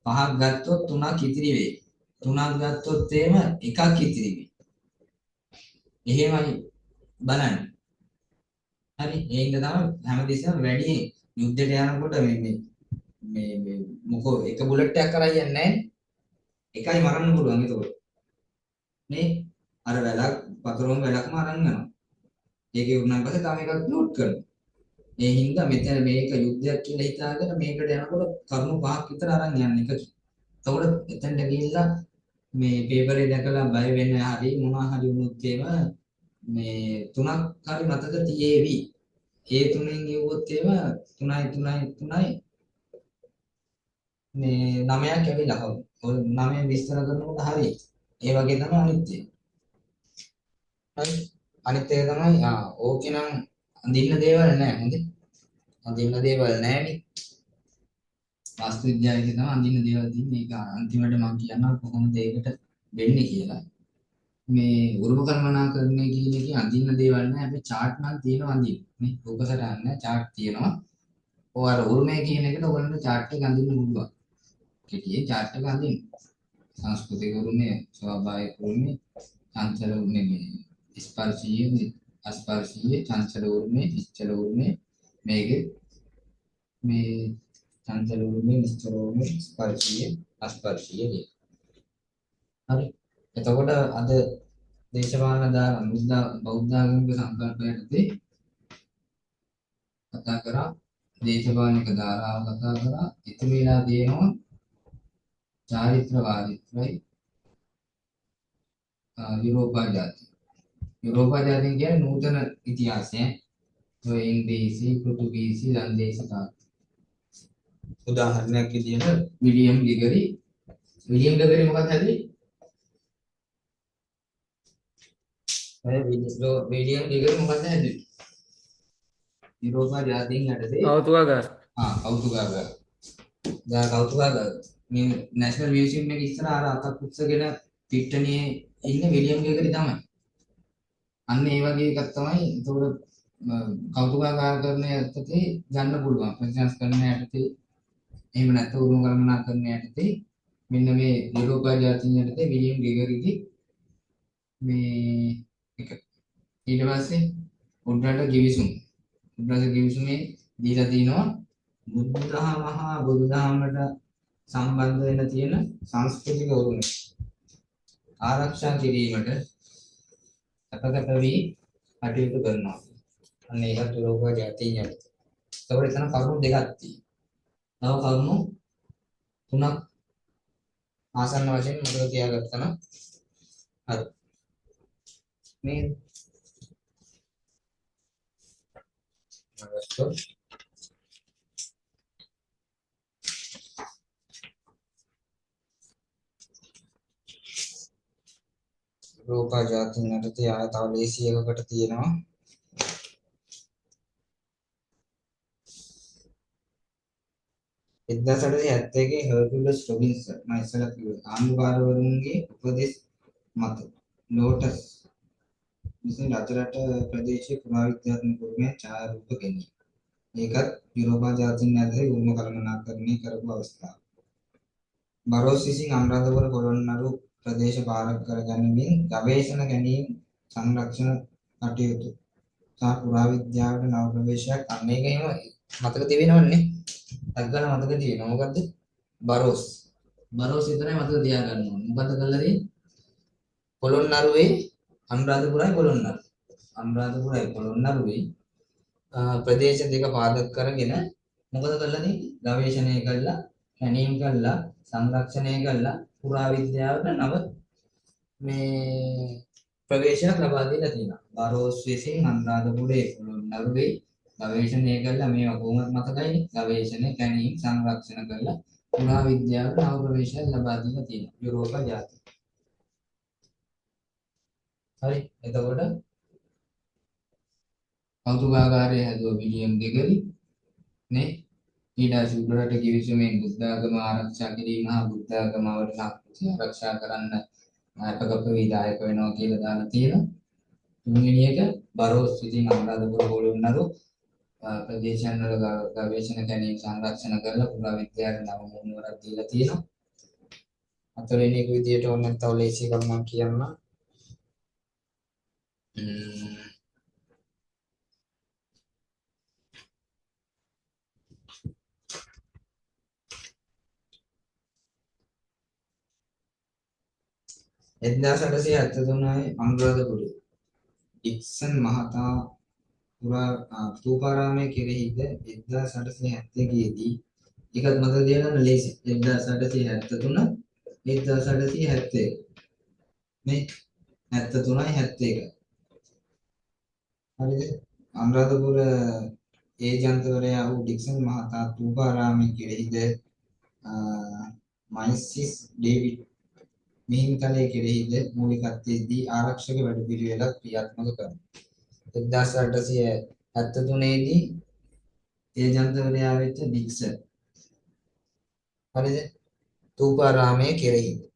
5ක් ගත්තොත් 3ක් ඉතිරි වෙයි. 3ක් ගත්තොත් එහෙම එකක් ඉතිරි වෙයි. එහෙමයි බලන්න. හරි. ඒකින්ද තමයි හැමදෙස්සම වැඩි යුද්ධයට යනකොට මේ මොකෝ එක බුලට් එකක් කරා යන්නේ නැහැ. එකයි මරන්න පුළුවන් ඒතකොට. නේ? අර වැලක් පතරොම් වැලක්ම අරන් යනවා. ඒකේ උරුණාන් පස්සේ තව එකක් නෝට් කරනවා. ඒ හින්දා මෙතන මේක යුද්ධයක් කියලා හිතාගෙන මේකට යනකොට කරුණු 5ක් විතර අරන් යන්න එක. එතකොට එතනට ගිහිල්ලා මේ පේපරේ දැකලා බය වෙන්න හරි මොනවා හරි වුණොත් ඒවා මේ 3ක් හරි මතක තියේවි. ඒ තුනෙන් ගෙවුවොත් ඒවා 3යි මේ 9ක් ඇවිල්ලා හවු. ඔය 9 විස්තර කරනකොට හරි. ඒ වගේ තමයි අනිත්‍ය. හරි. අනිත් එක තමයි ඕකේ නම් අඳින්න දේවල් නැහැ හොඳේ. අඳින්න දේවල් නැහැනේ. වාස්තු විද්‍යාවේ තමයි අඳින්න දේවල් තියෙන්නේ. ඒක අන්තිමට මම කියන්නම් කොහොමද ඒකට වෙන්නේ කියලා. මේ උරුම කර්මනාකරණය කියන එකේ අඳින්න දේවල් නැහැ. අපි chart නම් තියෙනවා අඳින්න. නේ රූපසට නැහැ chart තියෙනවා. ඔය අර උරුමය කියන එකට ඔයගොල්ලන්ට chart එක අඳින්න පුළුවන්. කෙටියේ chart එක අඳින්න. සංස්කෘතික උරුමය, ස්වාභාවික උරුමය, චංචල උරුමය, ස්පර්ශීය, අස්පර්ශීය, චංචල උරුමය, නිශ්චල උරුමය, මේකේ මේ චංචල උරුමය, නිශ්චල උරුමය, ස්පර්ශීය, අස්පර්ශීය කියන. හරි. එතකොට අද දේශපාලන බෞද්ධ ආගමික සංකල්පයටදී කතා කරා දේශපාලනික ධාරාව කතා කරා ඉතිරිලා තියෙනවා චාරිත්‍රවාදීත්වයි යුරෝපා ජාති. යුරෝපා ජාති කියන්නේ නූතන ඉතිහාසය. ඔය ඉංග්‍රීසි, පෘතුගීසි, ලන්දේසි තාත්ත. උදාහරණයක් විදිහට විලියම් ග්‍රෙගරි මොකක්ද හැදුවේ? විලියම් ග්‍රෙගරි මොකක්ද හැදුවේ? යුරෝපා ජාතීන් යටතේ කෞතුකාගාර. කෞතුකාගාර. කෞතුකාගාර. මේ නැෂනල් මියුසියම් එකේ ඉස්සර අර අතක් උස්සගෙන පිට්ටනියේ ඉන්න විලියම් ග්‍රෙගරි තමයි. අන්න ඒ වගේ එකක් තමයි. ඒතකොට කෞතුකාගාර කරන යටතේ ගන්න පුළුවන්. ප්‍රතිසංස්කරණ යටතේ එහෙම නැත්නම් උරුම කළමනාකරණ යටතේ මෙන්න මේ යුරෝපා ජාතීන් යටතේ විලියම් ග්‍රෙගරිගේ මේ එක. ඊට පස්සේ උඩරට ගිවිසුමේ දීලා තිනවා බුදුදහමහා බුදුදහමට සම්බන්ධ වෙන තියෙන සංස්කෘතික උරුමය ආරක්ෂා කිරීමට අපකට වී කටයුතු කරනවා. අන්න ඒකට යුරෝපා ජාතීන් යටතේ. ඒතකොට එතන කරුණු දෙකක් තියෙනවා. තව කරුණු තුනක් ආසන්න වශයෙන් මතක තියාගත්තා නම් හරි. මේ යුරෝපා ජාතීන් යටතේ ආය තව ලේසි එකකට තියෙනවා. එක්දාසටසේ 71 හර්කියුලස් රොබින්සන් මම ඉස්සෙල්ලා කිව්වා ආණ්ඩුකාරවරුන්ගේ උපදෙස් මත ලෝටස් විසින් රටරට ප්‍රදේශීය පුරාවිද්‍යාත්මක උරුමය ඡායාරූප ගැනීම. ඒකත් යුරෝපා ජාතීන් යටතේ උරුම කළමනාකරණය කරපු අවස්ථාව. බරෝස් විසින් අනුරාධපුර පොළොන්නරු ප්‍රදේශ පාලක කර ගැනීමෙන් ගවේෂණ ගැනීම සංරක්ෂණ කටයුතු සහ පුරාවිද්‍යාවට නව ප්‍රවේශයක් අන්න ඒක එහෙම මතක තිබෙනවන්නේ. අග්ගල මතක තියෙනවා. මොකද්ද? බරෝස් විතරයි මතක තියාගන්න ඕනේ. මොකද්ද කළා තියෙන්නේ? පොළොන්නරුවේ අනුරාධපුරයි පොළොන්නරුවේ ප්‍රදේශ දෙක පාදක කරගෙන මොකද කළා තියෙන්නේ? ගවේෂණය කළා, කැණීම් කළා, සංරක්ෂණය කළා, පුරාවිද්‍යාවට නව මේ ප්‍රවේශයක් ලබා දීලා තියෙනවා. බරෝස් විසින් අනුරාධපුරයේ පොළොන්නරුවේ ගවේෂණය කළා මේවා කොහොමද මතකයිනේ? ගවේෂණය, කැණීම්, සංරක්ෂණ කළා, පුරාවිද්‍යාවට නව ප්‍රවේශයක් ලබා දීලා තියෙනවා. යුරෝපා ජාති. හරි. එතකොට කෞතුකාගාරයේ හැදුව විලියම් ග්‍රෙගරි නේ ඊට පස්සේ උඩරට කිවිසුමෙන් බුද්ධ ආගම ආරක්ෂා කිරීම හා බුද්ධ ආගම අවශ්‍ය ආරක්ෂා කරන්න නායකත්ව විධායක වෙනවා කියලා දාලා තියෙනවා. තුන්වෙනි එක බරෝස් විසින් අනුරාධපුර පොළොන්නරු ප්‍රදේශයන් වල ගවේෂණ කැණීම් සංරක්ෂණ කරලා පුරාවිද්‍යාවට නව මුහුණුවරක් දීලා තියෙනවා. හතරවෙනි එක විදියට ඕන නැත්නම් ලේසි කරුණක් කියන්න. 1873 අනුරාධපුරයේ ඩික්සන් මහතා තූපාරාමයේ කෙරෙහිද 1871 දී ඒකත් මතක තියාගන්න ලේසි. 1873 1871 මේ 73යි 71. හරිද? අනුරාධපුර ඒජන්තවරයා වූ ඩික්සන් මහතා තූපාරාමයේ කෙරෙහිද මයිසිස් ඩේවිඩ් මිහින්තලයේ කෙරෙහිද මූලිකත්වයේදී ආරක්ෂක වැඩපිළිවෙලක් ක්‍රියාත්මක කරනවා. 1873 දී ඒජන්තවරයා වෙච්ච ඩික්සන් හරිද? තූපාරාමයේ කෙරෙහි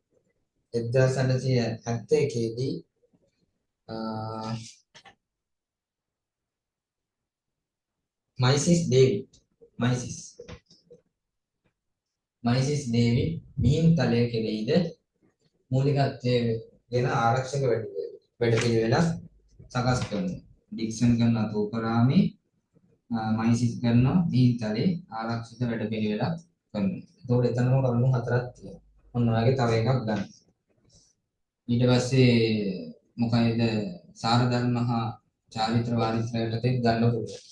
1871 දී මයිසිස් ඩේවිඩ් මයිසිස් ඩේවිඩ් මිහින්තලය කෙරෙහිද මූලිකත්වයෙන් ආරක්ෂක වැඩපිළිවෙලක් සකස් කරනවා. ඩික්සන් කරන තෝපරාමේ මයිසිස් කරනවා මිහින්තලේ ආරක්ෂිත වැඩපිළිවෙලක් කරනවා. ඒතකොට එතනම කරුණු හතරක් තියෙනවා. ඔන්න ඔයගේ තව එකක් ගන්න. ඊට පස්සේ මොකයිද සාරධර්ම හා චාරිත්‍ර වාරිත්‍ර යටතේ ගන්න පුළුවන්.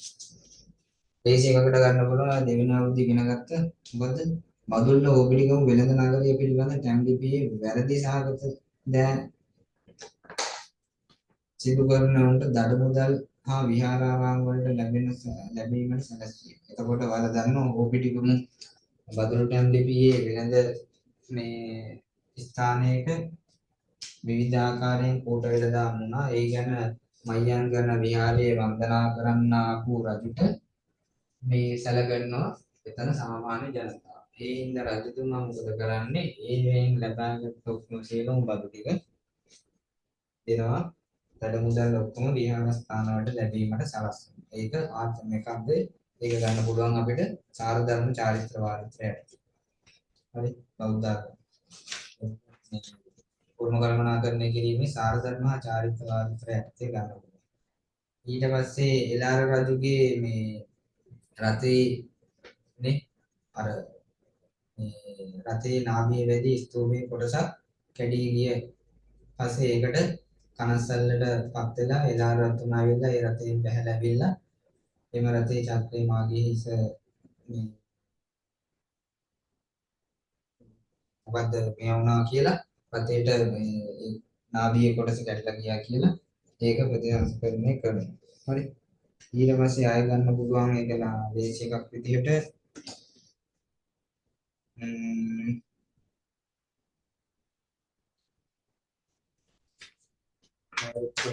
දේශයකට ගන්න පුළුවන් දෙවෙනි අවුරුද්දේ ඉගෙන ගත්ත මොකද බදුල්ල ඕපිලිගම වෙළඳ නගරය පිළිබඳ ටැම්ලිපියේ වැරදි සහගත දෑ සිදු කරන උන්ට දඩ මුදල් හා විහාරාරාම වලට ලැබීමට සැලැස්විය. එතකොට ඔයාලා දන්නවා ඕපිලිගම බදුල්ල ටැම්ලිපියේ වෙළඳ මේ ස්ථානයක විවිධ ආකාරයෙන් කෝට වෙළඳාම් වුණා. ඒ ගැන මයයන් කරන විහාරයේ වන්දනා කරන්න ආපු රජුට මේ සැලකනවා එතන සාමාන්‍ය ජනතාව. ඒ හින්දා රජතුමා මොකද කරන්නේ? ඒෙන් ලබාගත් ඔක්කොම සියලුම බදු ටික දෙනවා. දඩ මුදල් ඔක්කොම විහාරස්ථාන වලට ලැබීමට සලස්වනවා. ඒක ආත්ම එකක්ද? ඒක ගන්න පුළුවන් අපිට සාරධර්ම චාරිත්‍ර වාරිත්‍රයට. හරි බෞද්ධ කුර්ම කළමනාකරණය කිරීමේ සාරධර්ම හා චාරිත්‍ර වාරිත්‍රයට ගන්න පුළුවන්. ඊට පස්සේ එළාර රජුගේ මේ රතේ නේ අර මේ රතේ නාභිය වැඩි ස්තූපයේ කොටසක් කැඩී ගිය පස්සේ ඒකට කනස්සල්ලට පත් වෙලා එළාර රතුනා වෙලා ඒ රතෙන් බැහැලා ඇවිල්ලා එම රතේ චක්‍රේ මාගේ හිස මේ මොකද්ද මේ වුණා කියලා රතේට මේ නාභියේ කොටස කැඩලා ගියා කියලා ඒක ප්‍රතිසංස්කරණය කරනවා. හරි ඊට පස්සේ ආය ගන්න පුළුවන් ඒක දේශ එකක් විදිහට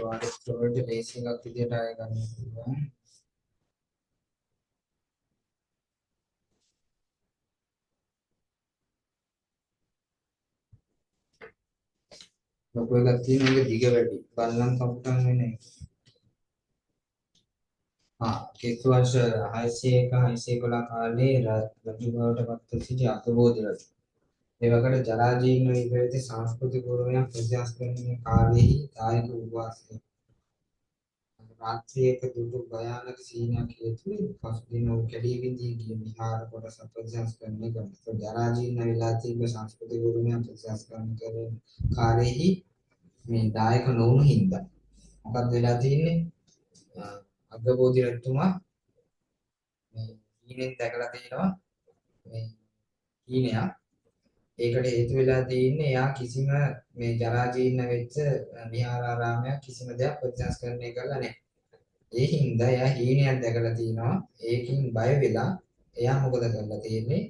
වාරිත්‍රවලට දේශ එකක් විදිහට ආය ගන්න පුළුවන්. ලොකු එකක් තියෙනවා දිග වැඩි බල්ලන් කප්ටන් වෙන එක. කෙතු වර්ෂ 601 611 කාලේ රජු බවට පත් වූ සිටි අතබෝධ රජු. ඒ වගේට ජරා ජීර්ණ වී පැවති සංස්කෘතික ගෞරවයන් ප්‍රතිස්ථාපනයේ කාලෙහි දායක වූ වාසය. රාත්‍රියක දුටු භයානක සීනයක් හේතුවෙන් පසු දින වූ කැඩී බිඳී ගිය විහාර කොටස ප්‍රතිස්ථාපනය කරනවා. ජරා ජීර්ණ වෙලා තිබෙන සංස්කෘතික ගෞරවයන් ප්‍රතිස්ථාපන කරන කාලෙහි මේ දායක නොවුණු හින්දා මොකක්ද වෙලා තියෙන්නේ? අග්ගබෝධි රජතුමා මේ හීනෙන් දැකලා තියෙනවා මේ හීනයක්. ඒකට හේතු වෙලා තියෙන්නේ එයා කිසිම මේ ජරා ජීර්ණ වෙච්ච විහාරාරාමයක් කිසිම දෙයක් ප්‍රතිසංස්කරණය කරලා නැහැ. ඒ හින්දා එයා හීනයක් දැකලා තියෙනවා. ඒකින් බය වෙලා එයා මොකද කරලා තියෙන්නේ?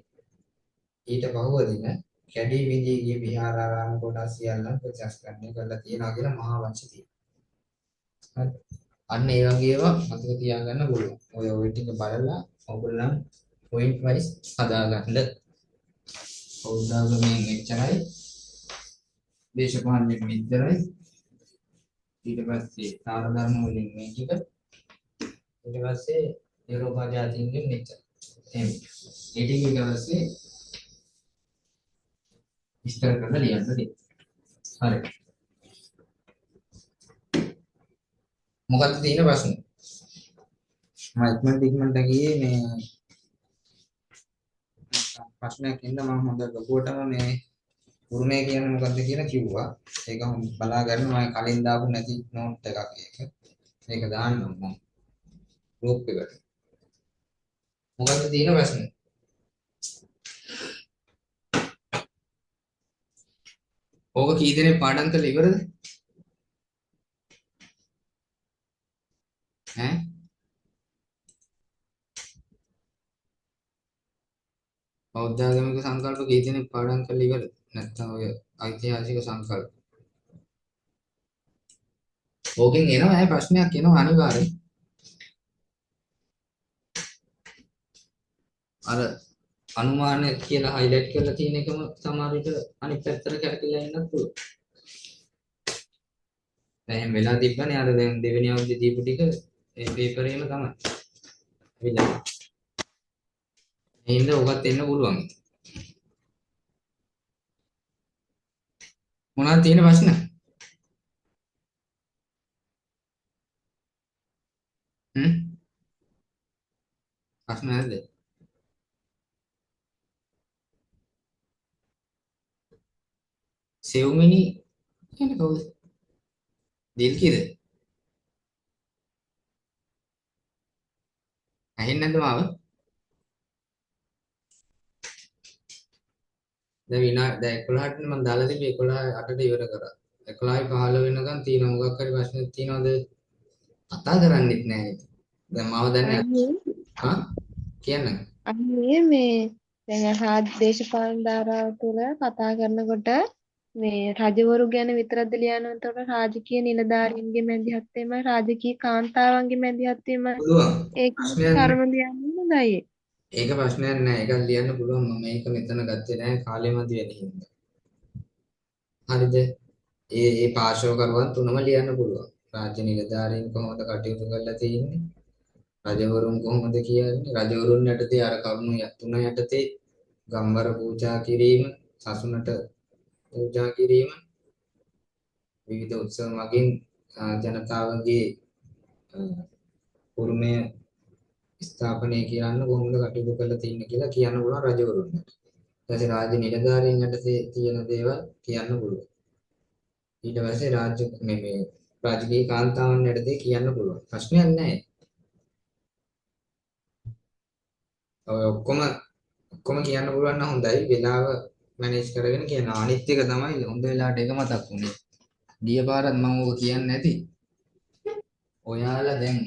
ඊට පහුවදින කැඩී බිඳී ගිය විහාරාරාම කොටස් සියල්ලම ප්‍රතිසංස්කරණය කරලා තියෙනවා කියලා මහා වංශය තියෙනවා. අන්න ඒ වගේ ඒවා මතක තියාගන්න පුළුවන්. ඔය ටික බලලා ඔයගොල්ලන් පොයින්ට් වයිස් හදාගන්න. බෞද්ධාගමෙන් එච්චරයි. දේශපාලනෙන් මෙච්චරයි. ඊට පස්සේ සාරධර්ම වලින් මේ ටික. ඊට පස්සේ යුරෝපා ජාතීන්ගෙන් මෙච්චර. එහෙනම් ඒ ටික ඊට පස්සේ විස්තර කරලා ලියන්න තියෙනවා. හරි. මොකක්ද තියෙන ප්‍රශ්නේ? මම ඉක්මනට ගියේ මේ ප්‍රශ්නයක් ඉන්න මම හොඳ ලොකුවටම මේ උරුමය කියන්නේ මොකක්ද කියලා කිව්වා. ඒක බලා ගන්න මම කලින් දාපු නැති නෝට් එකක් ඒක. මේක දාන්න මම ගෲප් එකට. මොකක්ද තියෙන ප්‍රශ්නේ? ඕක කී දෙනෙක් පාඩම් කරලා ඉවරද? ඈ බෞද්ධ ආගමික සංකල්ප කී දෙනෙක් පාඩම් කරලා ඉවරද? නැත්නම් ඔය ඓතිහාසික සංකල්ප. ඕකෙන් එනවා ඇයි ප්‍රශ්නයක් එනවා අනිවාර්යෙන්. අර අනුමාන කියලා highlight කරලා තියෙන එකම සමහර විට අනිත් පැත්තට කැරකිලා ඉන්නත් පුළුවන්. දැන් වෙලා තිබ්බනේ අර දැන් දෙවෙනි අවුරුද්දේ දීපු ටික ඒ පේපරේම තමයි. එවිලා. එහෙනම් ඔකත් එන්න පුළුවන්. මොනවද තියෙන ප්‍රශ්න? හ්ම්? ප්‍රශ්න නැද්ද? සෙව්මිනි කියන්නේ කවුද? දිල්කිද? ඇහෙන්නේ නැද්ද මාව? දැන් 11ට මම දාලා තිබ්බේ 11:08ට ඉවර කරා. 11:15 වෙනකන් තියෙන මොකක් හරි ප්‍රශ්නයක් තියෙනවද? කතා කරන්නෙත් නැහැ නේද? දැන් මාව දන්නේ අයියේ හා කියන්න. අයියේ මේ දැන් රාජ්‍ය දේශපාලන ධාරාව තුළ කතා කරනකොට මේ රජවරු ගැන විතරද ලියනවතොට රාජකීය නිලධාරීන්ගේ මැදිහත් වීමයි රාජකීය කාන්තාවන්ගේ මැදිහත් වීමයි පුළුවන්. ඒක ප්‍රශ්නයක් කරුණ නැහැ. ලියන්න හොඳයි. ඒක ප්‍රශ්නයක් නැහැ. ඒක ලියන්න පුළුවන්. මම මේක මෙතන ගත්තේ නැහැ. කාලෙ මදි වෙන්නේ හින්දා. හරිද? ඒ පාර්ශවකරුවන් තුනම ලියන්න පුළුවන්. රාජ්‍ය නිලධාරීන් කොහොමද කටයුතු කරලා තියෙන්නේ? රජවරුන් කොහොමද කියන්නේ? රජවරුන් යටතේ අර කරුණු තුන යටතේ ගම්වර පූජා කිරීම, සසුනට පූජා කිරීම, විවිධ උත්සව මගින් ජනතාවගේ උරුමය ස්ථාපනය කරන්න කොහොමද කටයුතු කරලා තියෙන්නේ කියලා කියන්න පුළුවන් රජවරුන්ට. ඊට පස්සේ රාජ්‍ය නිලධාරීන් යටතේ තියෙන දේවල් කියන්න පුළුවන්. ඊට පස්සේ මේ රාජකීය කාන්තාවන් යටතේ කියන්න පුළුවන්. ප්‍රශ්නයක් නැහැ. ඔය ඔක්කොම කියන්න පුළුවන් නම් හොඳයි. වෙලාව මැනේජ් කරගෙන කියන්න. අනිත් එක තමයි හොඳ වෙලාවට එක මතක් වුණේ. ගිය පාරත් මම ඔක කියන්නේ නැති. ඔයාලා දැන්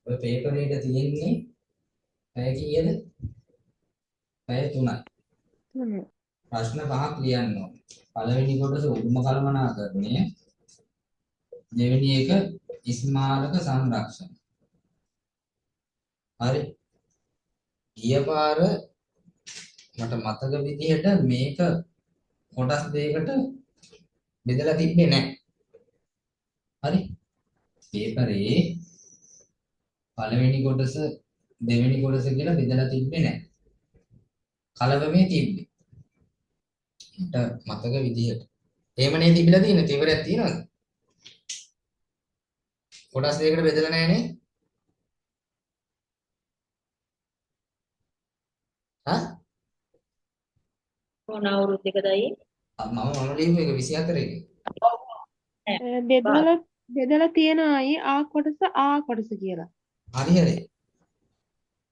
ඔය පේපර් එක තියෙන්නේ පැය කීයද? පැය 3යි. ප්‍රශ්න 5ක් ලියන්න ඕනේ. පළවෙනි කොටස උරුම කළමනාකරණය. දෙවෙනි එක ස්මාරක සංරක්ෂණ. හරි. ගිය පාර මට මතක විදිහට මේක කොටස් දෙකකට බෙදලා තිබ්බේ නැහැ. හරි. පේපරේ පළවෙනි කොටස දෙවෙනි කොටස කියලා බෙදලා තිබ්බේ නැහැ. කලවමේ තිබ්බේ. මට මතක විදිහට. එහෙමනේ තිබිලා තියෙන තිවරයක් තියෙනවද? කොටස් දෙකකට බෙදලා නැහැ නේ? හා? මොන අවුරුද්දකදයි? මම ලියපු එක 24 එකේ. බෙදලා තියෙනවා අයියේ ආ කොටස කියලා. හරි හරි.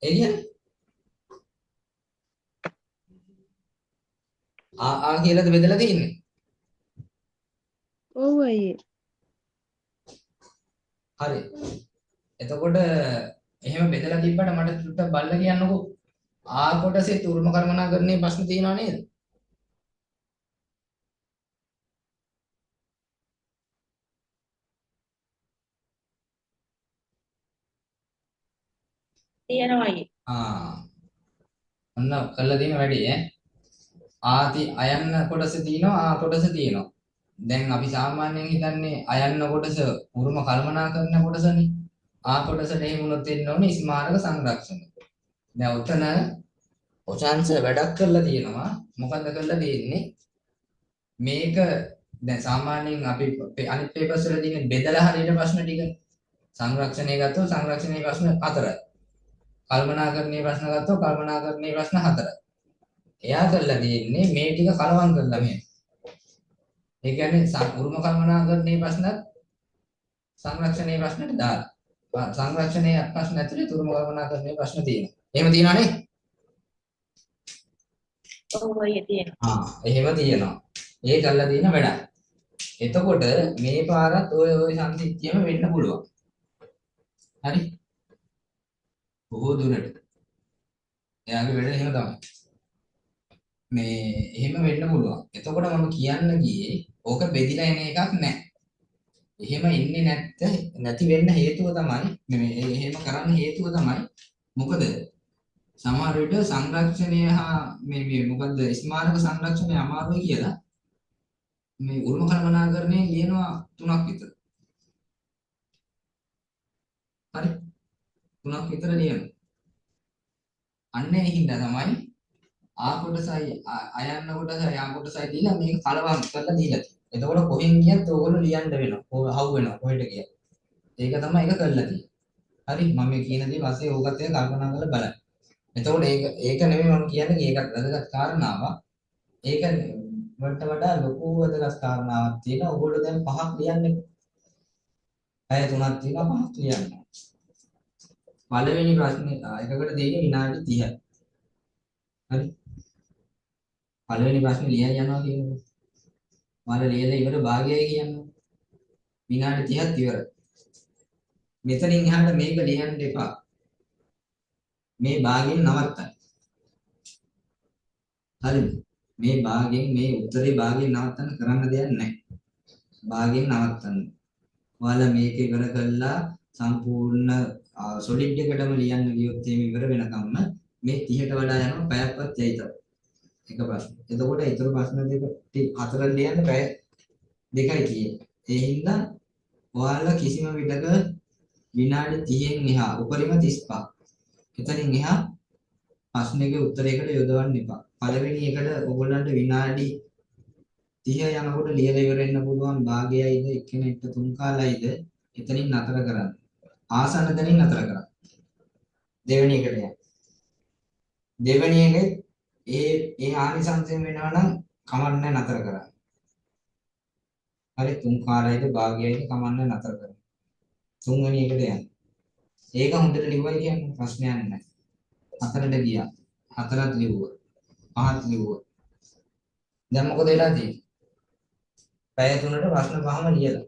ඒ කියන්නේ ආ කියලාද බෙදලා තියෙන්නේ? ඔව් අයියේ. හරි. එතකොට එහෙම බෙදලා තිබ්බට මට චුට්ටක් බලලා කියන්නකෝ. ආ කොටසේ උරුම කර්මනාකරණයේ ප්‍රශ්න තියෙනව නේද? තියෙනවයි. ඔන්න කළා දින වැඩි ඈ. අයන්න කොටස තියෙනවා ආ කොටස තියෙනවා. දැන් අපි සාමාන්‍යයෙන් හිතන්නේ අයන්න කොටස උරුම කළමනාකරණ කොටසනේ. ආ කොටසට එහෙම වුණොත් එන්න ඕනේ ස්මාරක සංරක්ෂණ. දැන් උතන ඔචාන්ස වැඩක් කරලා තියෙනවා. මොකද්ද කරලා තියෙන්නේ? මේක දැන් සාමාන්‍යයෙන් අපි අනිත් පේපර්ස් වල තියෙන බෙදලා හරියට ප්‍රශ්න ටික සංරක්ෂණය ගත්තොත් සංරක්ෂණයේ ප්‍රශ්න 4යි. කල්පනාකරණයේ ප්‍රශ්න ගත්තොත් කල්පනාකරණයේ ප්‍රශ්න 4යි. එයා කරලා තියෙන්නේ මේ ටික කලවම් කරලා මේ. ඒ කියන්නේ උරුම කල්පනාකරණයේ ප්‍රශ්නත් සංරක්ෂණයේ ප්‍රශ්නට දාලා. සංරක්ෂණයේ ප්‍රශ්න ඇතුලේ උරුම කල්පනාකරණයේ ප්‍රශ්න තියෙනවා. එහෙම තියෙනවා නේ? ඔව් අයියේ තියෙනවා. එහෙම තියෙනවා. ඒ කරලා තියෙන වැඩක්. එතකොට මේ පාරත් ඔය සංසිද්ධියම වෙන්න පුළුවන්. හරි? බොහෝ දුරට. එයාගේ වැඩ එහෙම තමයි. මේ එහෙම වෙන්න පුළුවන්. එතකොට මම කියන්න ගියේ ඕක බෙදිලා එන එකක් නැහැ. එහෙම ඉන්නේ නැති වෙන්න හේතුව තමයි මේ එහෙම කරන්න හේතුව තමයි මොකද සමහර විට සංරක්ෂණය හා මේ මොකද්ද ස්මාරක සංරක්ෂණය අමාරුයි කියලා මේ උරුම කළමනාකරණයේ ලියනවා 3ක් විතර. හරි? 3ක් විතර ලියනවා. අන්න ඒ හින්දා තමයි ආ කොටසයි අයන්න කොටසයි ආ කොටසයි දීලා මේක කලවම් කරලා දීලා තියෙනවා. එතකොට කොහෙන් ගියත් ඕගොල්ලෝ ලියන්න වෙනවා. හවු වෙනවා කොහෙට ගියත්. ඒක තමයි ඒක කරලා තියෙන්නේ. හරි මම මේ කියන දේ පස්සේ ඕකත් එක්ක කල්පනා කරලා බලන්න. එතකොට ඒක නෙමෙයි මම කියන්නේ ඒකත් වැදගත් කාරණාවක්. ඒක වලට වඩා ලොකු වැදගත් කාරණාවක් තියෙනවා. ඕගොල්ලෝ දැන් පහක් ලියන්නේ. පැය 3ක් තියෙනවා පහක් ලියන්න. පළවෙනි ප්‍රශ්නේ එකකට දෙන්නේ විනාඩි 30යි. හරි. පළවෙනි ප්‍රශ්නේ ලියන්න යනවා කියනකොට. මම ලියලා ඉවර භාගයයි කියන්නේ. විනාඩි 30ක් ඉවරයි. මෙතනින් එහාට මේක ලියන්න එපා. මේ භාගයෙන් නවත්තන්න. හරිද? මේ භාගයෙන් මේ උත්තරේ භාගයෙන් නවත්තන්න කරන්න දෙයක් නැහැ. භාගයෙන් නවත්තන්න. ඔයාලා මේක ඉවර කළා සම්පූර්ණ සොලිඩ් එකටම ලියන්න ගියොත් එimhe ඉවර වෙනකම්ම මේ 30ට වඩා යනවා පැයක්වත් යයි තව. එක ප්‍රශ්න. එතකොට ඊතර ප්‍රශ්න දෙක හතර ලියන්න පැය දෙකයි තියෙන්නේ. ඒ හින්දා ඔයාලා කිසිම විටක විනාඩි 30න් එහා උපරිම 35. එතනින් එහා ප්‍රශ්නෙක උත්තරයකට යොදවන්න එපා. පළවෙනි එකට ඔයගොල්ලන්ට විනාඩි 30 යනකොට ලියලා ඉවර වෙන්න පුළුවන් භාගයයිද එක්කෙනෙක්ට තුන් කාලයිද එතනින් නතර කරන්න. ආසන්න තැනින් නතර කරන්න. දෙවෙනි එකට යන්න. දෙවෙනි එකේ ඒ ආනිසංසයෙන් වෙනවා නම් කමන්න නතර කරන්න. හරි තුන් කාලයිද භාගයයිද කමන්න නතර කරන්න. තුන්වෙනි එකට යන්න. ඒක හොඳට ලිව්වයි කියන්නේ ප්‍රශ්නයක් නැහැ. හතරට ගියා. හතරත් ලිව්වා. පහත් ලිව්වා. දැන් මොකද වෙලා තියෙන්නේ? පැය 3ට ප්‍රශ්න පහම ලියලා.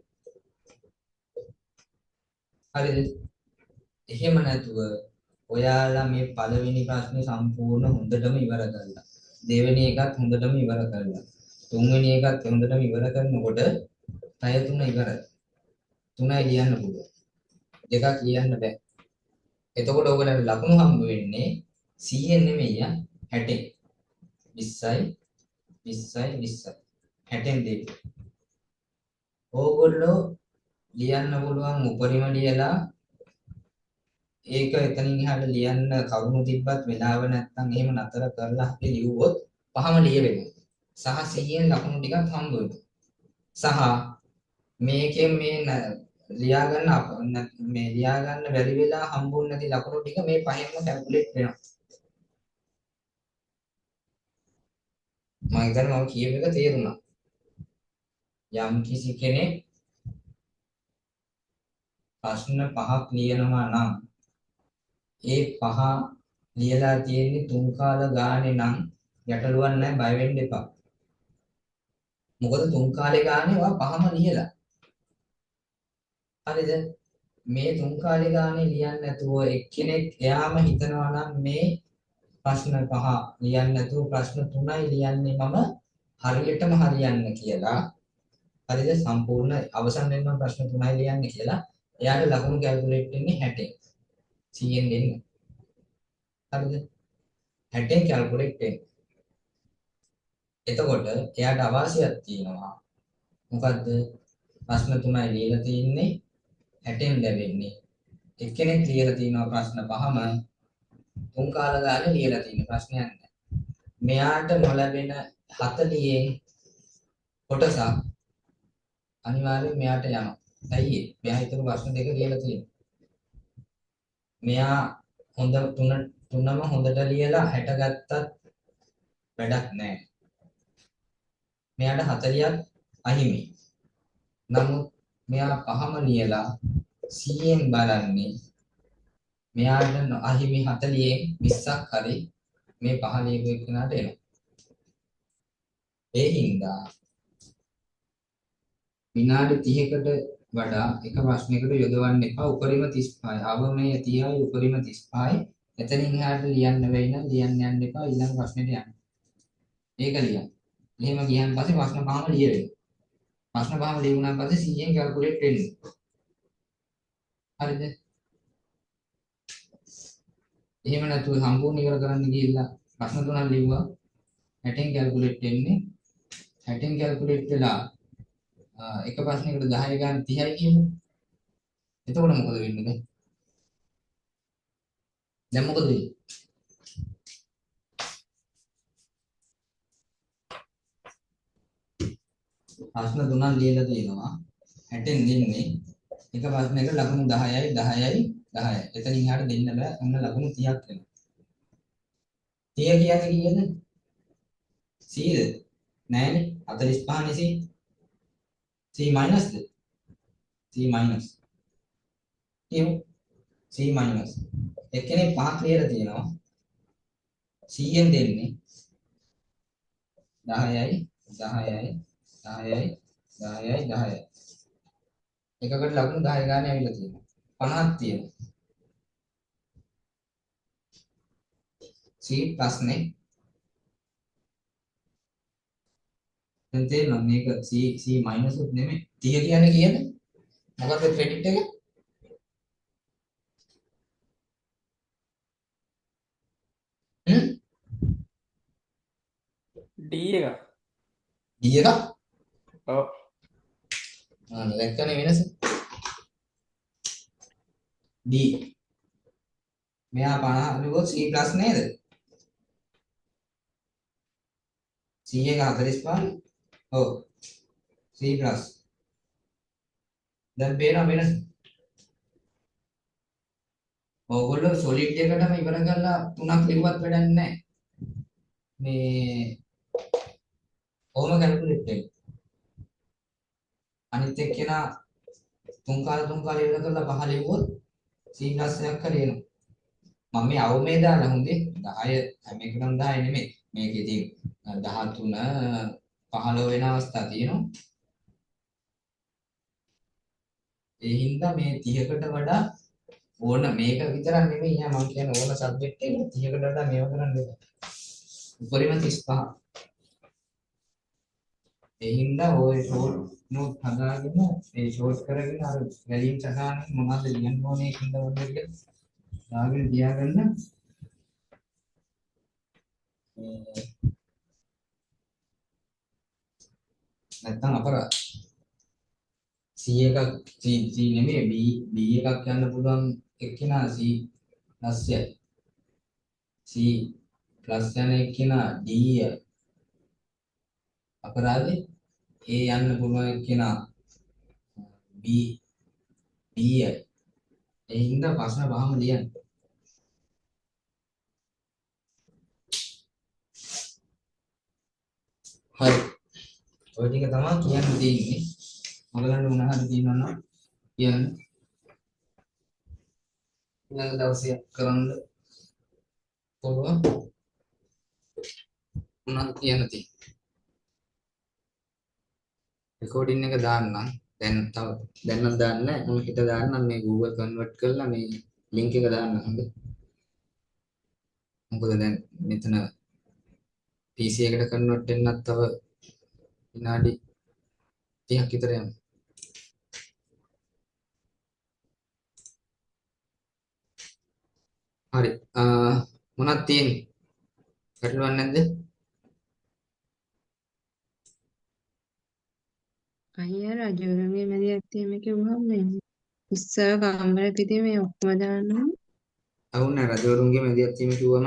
හරිද? එහෙම නැතුව ඔයාලා මේ පළවෙනි ප්‍රශ්නේ සම්පූර්ණ හොඳටම ඉවර කරලා. දෙවෙනි එකත් හොඳටම ඉවර කරලා. තුන්වෙනි එකත් හොඳටම ඉවර කරනකොට පැය 3 ඉවරයි. 3යි ලියන්න පුළුවන්. දෙකක් ලියන්න බෑ. එතකොට ඔයගොල්ලන්ට ලකුණු හම්බ වෙන්නේ 100න් නෙමෙයි 60න්. 20යි 20යි 20යි 60න් දෙක. ඕගොල්ලෝ ලියන්න පුළුවන් උපරිම ලියලා ඒක එතනින් එහාට ලියන්න කරුණු තිබ්බත් වෙලාව නැත්තම් එහෙම නතර කරලා අපි ලියුවොත් පහම ලියවෙනවා. සහ 100න් ලකුණු ටිකක් හම්බ වෙනවා. සහ මේකෙන් මේ ලියා ගන්න බැරි වෙලා හම්බුනේ නැති ලකුණු ටික මේ පහෙන්ම කැල්කියුලේට් වෙනවා. මම හිතන්නේ මම කියව එක තේරුණා. යම් කිසි කෙනෙක් ප්‍රශ්න පහක් ලියනවා නම් ඒ පහ ලියලා තියෙන්නේ තුන් කාල ගානේ නම් ගැටලුවක් නැහැ බය වෙන්න එපා. මොකද තුන් කාලේ ගානේ ඔයා පහම ලියලා. හරිද? මේ තුන් කාලේ ගානේ ලියන්නේ නැතුව එක්කෙනෙක් එයාම හිතනවා නම් මේ ප්‍රශ්න පහ ලියන්නේ නැතුව ප්‍රශ්න 3යි ලියන්නේ මම හරියටම හරියන්න කියලා. හරිද? සම්පූර්ණ අවසන් වෙනම ප්‍රශ්න 3යි ලියන්නේ කියලා. එයාට ලකුණු කැල්කියුලේට් වෙන්නේ 60. 100ෙන් දෙන්න. හරිද? 60ෙන් කැල්කියුලේට් වෙන්නේ. එතකොට එයාට අවාසියක් තියෙනවා. මොකද්ද? ප්‍රශ්න 3යි ලියලා තියෙන්නේ 60ෙන් ලැබෙන්නේ. එක්කෙනෙක් ලියලා තියෙනවා ප්‍රශ්න පහම තුන් කාල ගානේ ලියලා තියෙන ප්‍රශ්නයක් නැහැ. මෙයාට නොලැබෙන 40න් කොටසක් අනිවාර්යෙන් මෙයාට යනවා. ඇයි ඒ? මෙයා හිතමු ප්‍රශ්න දෙක ලියලා තියෙනවා. මෙයා හොඳ තුනම හොඳට ලියලා 60 ගත්තත් වැඩක් නැහැ. මෙයාට 40ක් අහිමි. නමුත් මෙයා පහම ලියලා 100න් බලන්නේ මෙයාට අහිමි 40න් 20ක් හරි මේ පහ ලියපු එකනට එනවා. ඒ හින්දා විනාඩි 30කට වඩා එක ප්‍රශ්නයකට යොදවන්න එපා. උපරිම 35යි. අවමය 30යි උපරිම 35යි. එතනින් එහාට ලියන්න වෙයි නම් ලියන්න යන්න එපා. ඊළඟ ප්‍රශ්නෙට යන්න. ඒක ලියන්න. එහෙම ගියන් පස්සේ ප්‍රශ්න පහම ලියවෙනවා. ප්‍රශ්න පහම ලියුණාන් පස්සේ 100න් කැල්කියුලේට් වෙන්නේ. හරිද? එහෙම නැතුව සම්පූර්ණ ඉවර කරන්න ගිහිල්ලා ප්‍රශ්න 3ක් ලිව්වා 60න් කැල්කියුලේට් වෙන්නේ 60න් කැල්කියුලේට් වෙලා එක ප්‍රශ්නයකට 10 ගන්න 30යි කියමු. එතකොට මොකද වෙන්නේ? දැන් මොකද වෙන්නේ? ප්‍රශ්න තුනක් ලියලා තියෙනවා. 60න් දෙන්නේ එක ප්‍රශ්නයක ලකුණු 10යි 10යි 10යි. එතනින් එහාට දෙන්න බෑ. ඔන්න ලකුණු 30ක් වෙනවා. 30 කියන්නේ කීයද? 100ද? නෑනේ. 45 නේ 100. C minusද? C minus. කියමු. C minus. එක්කෙනෙක් 5ක් ලියලා තියෙනවා. 100න් දෙන්නේ 10යි 10යි 10යි 10යි 10යි. එකකට ලකුණු 10 ගානේ ඇවිල්ලා තියෙනවා. 50ක් තියෙනවා. C ප්‍රශ්නේ දැන් තේරෙනවද මේක C minus උත් නෙමෙයි 30 කියන්නේ කීයද? මොකද්ද ක්‍රෙඩිට් එක? D එක. D එක? ඔව්. දැක්කනේ වෙනස. D මෙයා 50 ලිව්වොත් C plus නේද? C එක 45. ඔව්. C plus. දැන් පේනවා වෙනස. ඕගොල්ලෝ solid එකටම ඉවර කරලා 3ක් ලිව්වත් වැඩක් නැහැ. මේ කොහොම කැල්කියුලේට් වෙන්නේ? අනිත් එක්කෙනා 3 කාල ඉවර කරලා 5 ලිව්වොත් C plus එකක් හරි එනවා. මම මේ අවමේ දාලා හොඳේ 10 හැම එකටම 10 නෙමෙයි. මේකේ ඉතින් 13 15 වෙන අවස්ථා තියෙනවා. ඒ හින්දා මේ 30කට වඩා ඕන මේක විතරක් නෙමෙයි මම කියන්නේ ඕන සබ්ජෙක්ට් එකකට 30කට වඩා මේව කරන්න බෑ. උපරිම 35. ඒ හින්දා ඔය ෂෝට් නෝට් හදාගෙන ඒ ෂෝට් කරගෙන අර වැලියම් සටහන මොනවද ලියන්න ඕනේ කියලා වගේ දාගෙන තියාගන්න. නැත්තම් අපරාධ. C එකක් C නෙමෙයි B එකක් යන්න පුළුවන් එක්කෙනා C plus යයි. C plus යන එක්කෙනා D යයි. අපරාධේ A යන්න පුළුවන් එක්කෙනා B යයි. ඒ හින්දා ප්‍රශ්න වහම ලියන්න. හරි. ඔය ටික තමයි කියන්න තියෙන්නේ. ඔයගලන්ට මොන හරි තියෙනවා නම් කියන්න. ඊළඟ දවසේ කරන්න පුළුවන්. මොනවද කියන්න තියෙන්නේ? රෙකෝඩින් එක දාන්නම්. දැන් නම් දාන්න නැහැ. මම හිත දාන්නම් මේ Google convert කරලා මේ link එක දාන්නම්. හොඳයි. මොකද දැන් මෙතන PC එකට convert වෙන්නත් තව විනාඩි 30ක් විතර යනවා. හරි. මොනවද තියෙන්නේ? ගැටලුවක් නැද්ද? අයියා රජවරුන්ගේ මැදිහත් වීම කිව්වම මේ උත්සව කාමර පිටේ මේ ඔක්කොම දානවා. අවුන රජවරුන්ගේ මැදිහත් වීම කිව්වම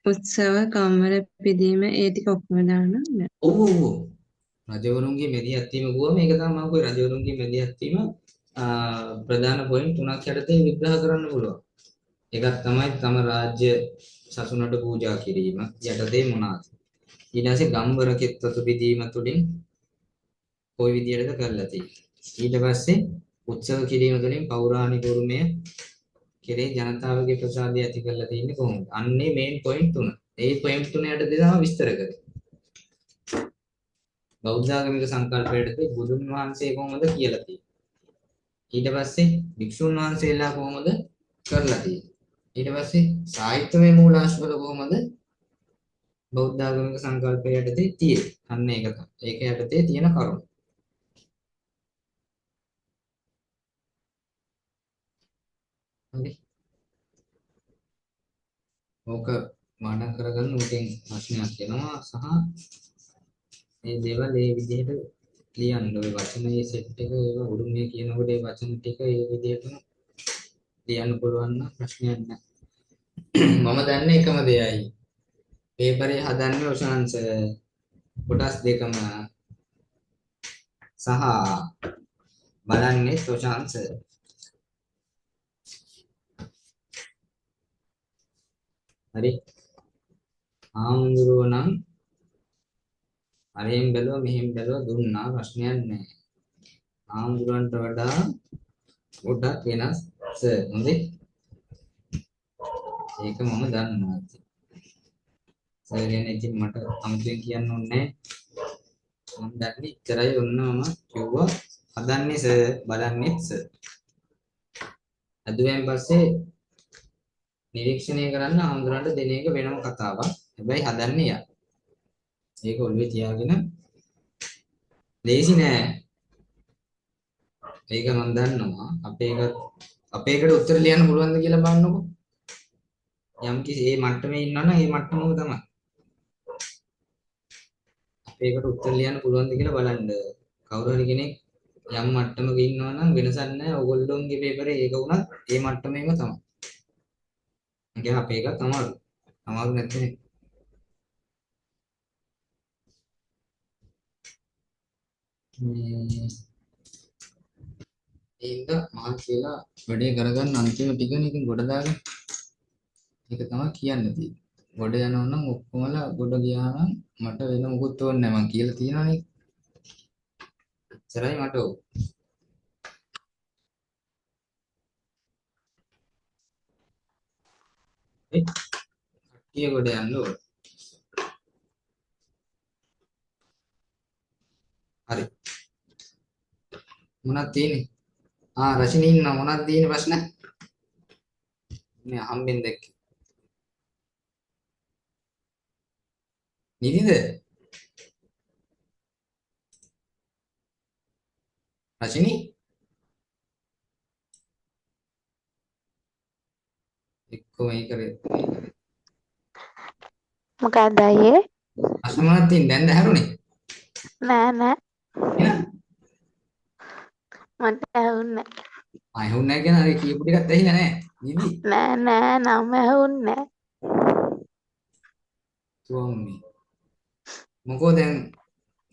උත්සව කාමර පිටීම ඒ ටික ඔක්කොම දානවා. ඔව් රජවරුන්ගේ මැදිහත් වීම කිව්වම ඒක තමයි මම කිව්වේ රජවරුන්ගේ මැදිහත් වීම ප්‍රධාන පොයින්ට් තුනක් යටතේ විග්‍රහ කරන්න පුළුවන්. එකක් තමයි තම රාජ්‍ය සසුනට පූජා කිරීම යටතේ මොනවාද? ඊට පස්සේ ගම්වර කෙත්වතු පිදීම තුළින් කොයි විදියටද කරලා තියෙන්නේ? ඊට පස්සේ උත්සව කිරීම තුළින් පෞරාණික උරුමය කෙරේ ජනතාවගේ ප්‍රසාදය ඇති කරලා තියෙන්නේ කොහොමද? අන්නේ මේන් පොයින්ට් තුන. ඒ පොයින්ට් තුන යටතේ තමයි විස්තර කරන්නේ. බෞද්ධ ආගමික සංකල්පයටදී බුදුන් වහන්සේ කොහොමද කියලා තියෙන්නේ? ඊට පස්සේ භික්ෂුන් වහන්සේලා කොහොමද කරලා තියෙන්නේ? ඊට පස්සේ සාහිත්‍යමය මූලාශ්‍රවල කොහොමද බෞද්ධ ආගමික සංකල්පය යටතේ තියෙන්නේ? අන්න ඒක තමයි. ඒක යටතේ තියෙන කරුණු. හරි. ඕක මාඩම් කරගන්න උටෙන් ප්‍රශ්නයක් එනවා සහ මේ දේවල් ඒ විදිහට ලියන්න ඔය වචනේ සෙට් එක ඒවා උරුමයේ කියනකොට ඒ වචන ටික ඒ විදිහටම ලියන්න පුළුවන් නම් ප්‍රශ්නයක් නැහැ. මම දන්නේ එකම දෙයයි. පේපරේ හදන්නේ ඔෂාන්ස් කොටස් දෙකම සහ බලන්නේ ප්‍රශාන්ත සර්. හරි. ආම්දුරුව නම් අරෙන් බැලුවා මෙහෙන් බැලුවා දුන්නා ප්‍රශ්නයක් නැහැ. ආම්දුරන්ට වඩා ගොඩක් වෙනස් සර්. හොඳේ. ඒක මම දන්නවා. සර් ගැන ඉතින් මට අමුතුවෙන් කියන්න ඕනේ නැහැ. මම දන්නේ ඉතරයි ඔන්න මම කිව්වා හදන්නේ සර් බලන්නේ සර්. අදුවෙන් පස්සේ නිරීක්ෂණය කරන්න ආම්දුරන්ට දෙන එක වෙනම කතාවක්. හැබැයි හදන්නේ යා. ඒක ඔළුවේ තියාගෙන ලේසි නෑ. ඒක මම දන්නවා. අපේකට උත්තර ලියන්න පුළුවන්ද කියලා බලන්නකො. යම් කිසි මේ මට්ටමේ ඉන්නවනම් මේ මට්ටමම තමයි. අපේකට උත්තර ලියන්න පුළුවන්ද කියලා බලන්න. කවුරු හරි කෙනෙක් යම් මට්ටමක ඉන්නවනම් වෙනසක් නැහැ. ඕගොල්ලෝගේ පේපරේ ඒක වුණත් මේ මට්ටමේම තමයි. ඒක අපේ එක තමයි. අමාරු නැත්නේ. ඒක මහත් කියලා වැඩේ කරගන්න අන්තිම ටිකනේ ඉතින් ගොඩ දාගන්න. ඒක තමයි කියන්න තියෙන්නේ. ගොඩ යනවා නම් ඔක්කොමලා ගොඩ ගියා නම් මට වෙන මොකුත් ඕනේ නැහැ. මං කියලා තියෙනවනේ. එච්චරයි මට ඕන. කට්ටිය ගොඩ යන්න ඕන. හරි. මොනවද තියෙන්නේ? රශිනී ඉන්න මොනවද තියෙන්නේ ප්‍රශ්න? මේ හම්බෙන් දැක්ක. නිදිද? රශිනී? එක්කෝ මේ කරේ. මොකක්ද අයියේ? ප්‍රශ්න මොනවද තියෙන්නේ? දැන් දැහැරුණේ? නෑ එහෙනම් මට ඇහුන්නේ ආයෙ නැහැ කියන හරි කියපු ටිකත් ඇහිලා නැහැ. නිදි. නෑ නම ඇහුන්නේ තුවන්නේ. මොකෝ දැන්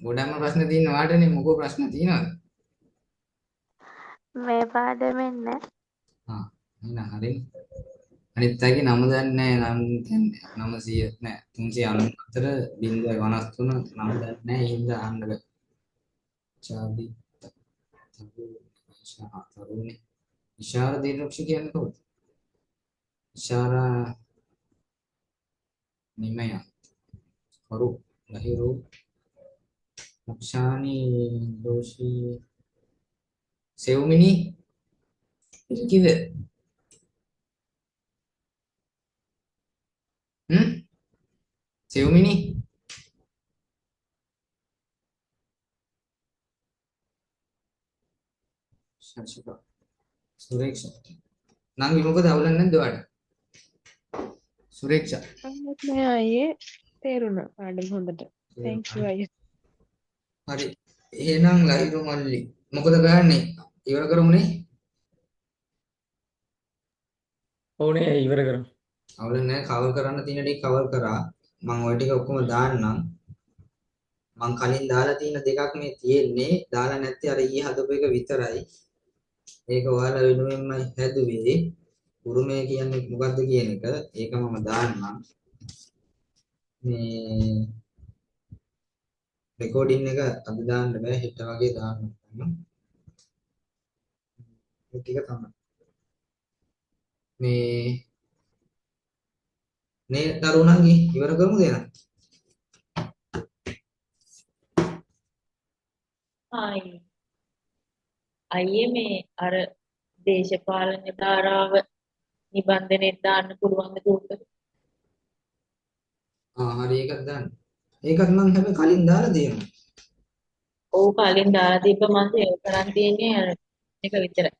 ගොඩක්ම ප්‍රශ්න තියෙන වාටනේ මොකෝ ප්‍රශ්න තියෙනවද? මේ පාඩමෙන් නෑ. එහෙනම් හරිනේ. අනිත් අයගේ නම දන්නේ නැහැ. නම් කියන්නේ 900 නෑ 394 053 නම් දන්නේ නැහැ. ඒ හින්දා අහන්න බෑ. චාදි තරුණේ ඉෂාර දීර්ඝක්ෂ කියන්නේ කොහොමද? ඉෂාරා නිමය කරු ලහිරු මුක්ෂානි දෝෂී සෙව්මිනි කිද සෙව්මිනි ශාශිකා සුරේක්ෂා නංගි මොකද අවුලක් නැද්ද ඔයාලට? සුරේක්ෂා නෑ අයියේ තේරුණා පාඩම හොඳට. thank you අයියේ. හරි එහෙනම් ලහිරු මල්ලි මොකද ගහන්නේ? ඉවර කරමුනේ. ඕනේ ඉවර කරමු. අවුල නැහැ කවර් කරන්න තියෙන ටික කවර් කරා. මම ওই ටික ඔක්කොම දාන්නම්. මං කලින් දාලා තියෙන දෙකක් මේ තියෙන්නේ. දාලා නැත්තේ අර ඊයේ හදපු එක විතරයි. ඒක ඔයාලා වෙනුවෙන්මයි හැදුවේ. උරුමය කියන්නේ මොකද්ද කියන එක. ඒක මම දාන්නම්. මේ රෙකෝඩින් එක අද දාන්න බෑ හෙට වගේ දාන්න. මේ ටික තමයි. මේ දරුණන්ගේ ඉවර කරමුද එහෙනම්? අයියේ මේ අර දේශපාලන ධාරාව නිබන්ධනෙත් දාන්න පුළුවන් ද උත්තර? හරි ඒකත් දාන්න. ඒකත් මම හැබැයි කලින් දාලා තියෙනවා. ඔව් කලින් දාලා තිබ්බ මම සේව් කරන් තියෙන්නේ අර එක විතරයි.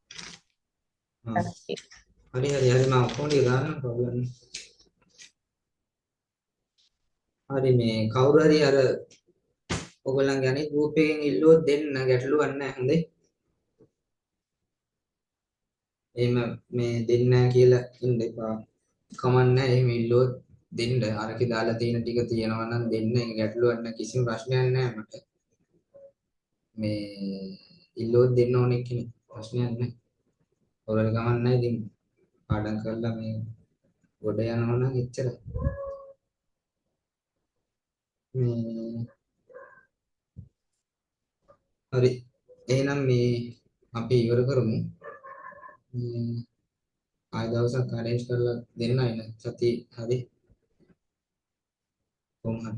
හරි මම ඔක්කොම ටික දාන්නම් ප්‍රොබ්ලම් නෑ. හරි මේ කවුරු හරි අර ඔයගොල්ලන්ගේ අනිත් ගෲප් එකෙන් ඉල්ලුවොත් දෙන්න ගැටලුවක් නැහැ හොඳේ. එහෙම මේ දෙන්න කියලා ඉන්න එපා. කමක් නැහැ එහෙම ඉල්ලුවොත් දෙන්න. අරකේ දාලා තියෙන ටික තියෙනවා නම් දෙන්න. ඒක ගැටලුවක් නැහැ කිසිම ප්‍රශ්නයක් නැහැ මට. මේ ඉල්ලුවොත් දෙන්න ඕනේ කෙනෙක් ප්‍රශ්නයක් නැහැ. ඔයාලට ගමන් නැහැ ඉතින් පාඩම් කරලා මේ ගොඩ යනවා නම් එච්චරයි. මේ හරි. එහෙනම් මේ අපි ඉවර කරමු. ආය දවසක් arrange කරලා දෙන්න අයින සති හරි. කොහොමද?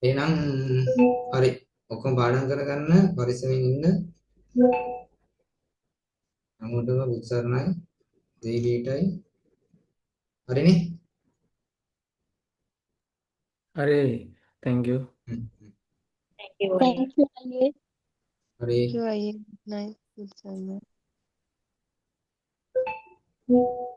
එහෙනම් හරි. ඔක්කොම පාඩම් කරගන්න පරිස්සමෙන් ඉන්න. හැමෝටම උත්සාහනයි දෙවියටයි. හරිනේ? හරි thank you thank you Thank you අයියේ. හරි. Thank you අයියේ. Nice. Good.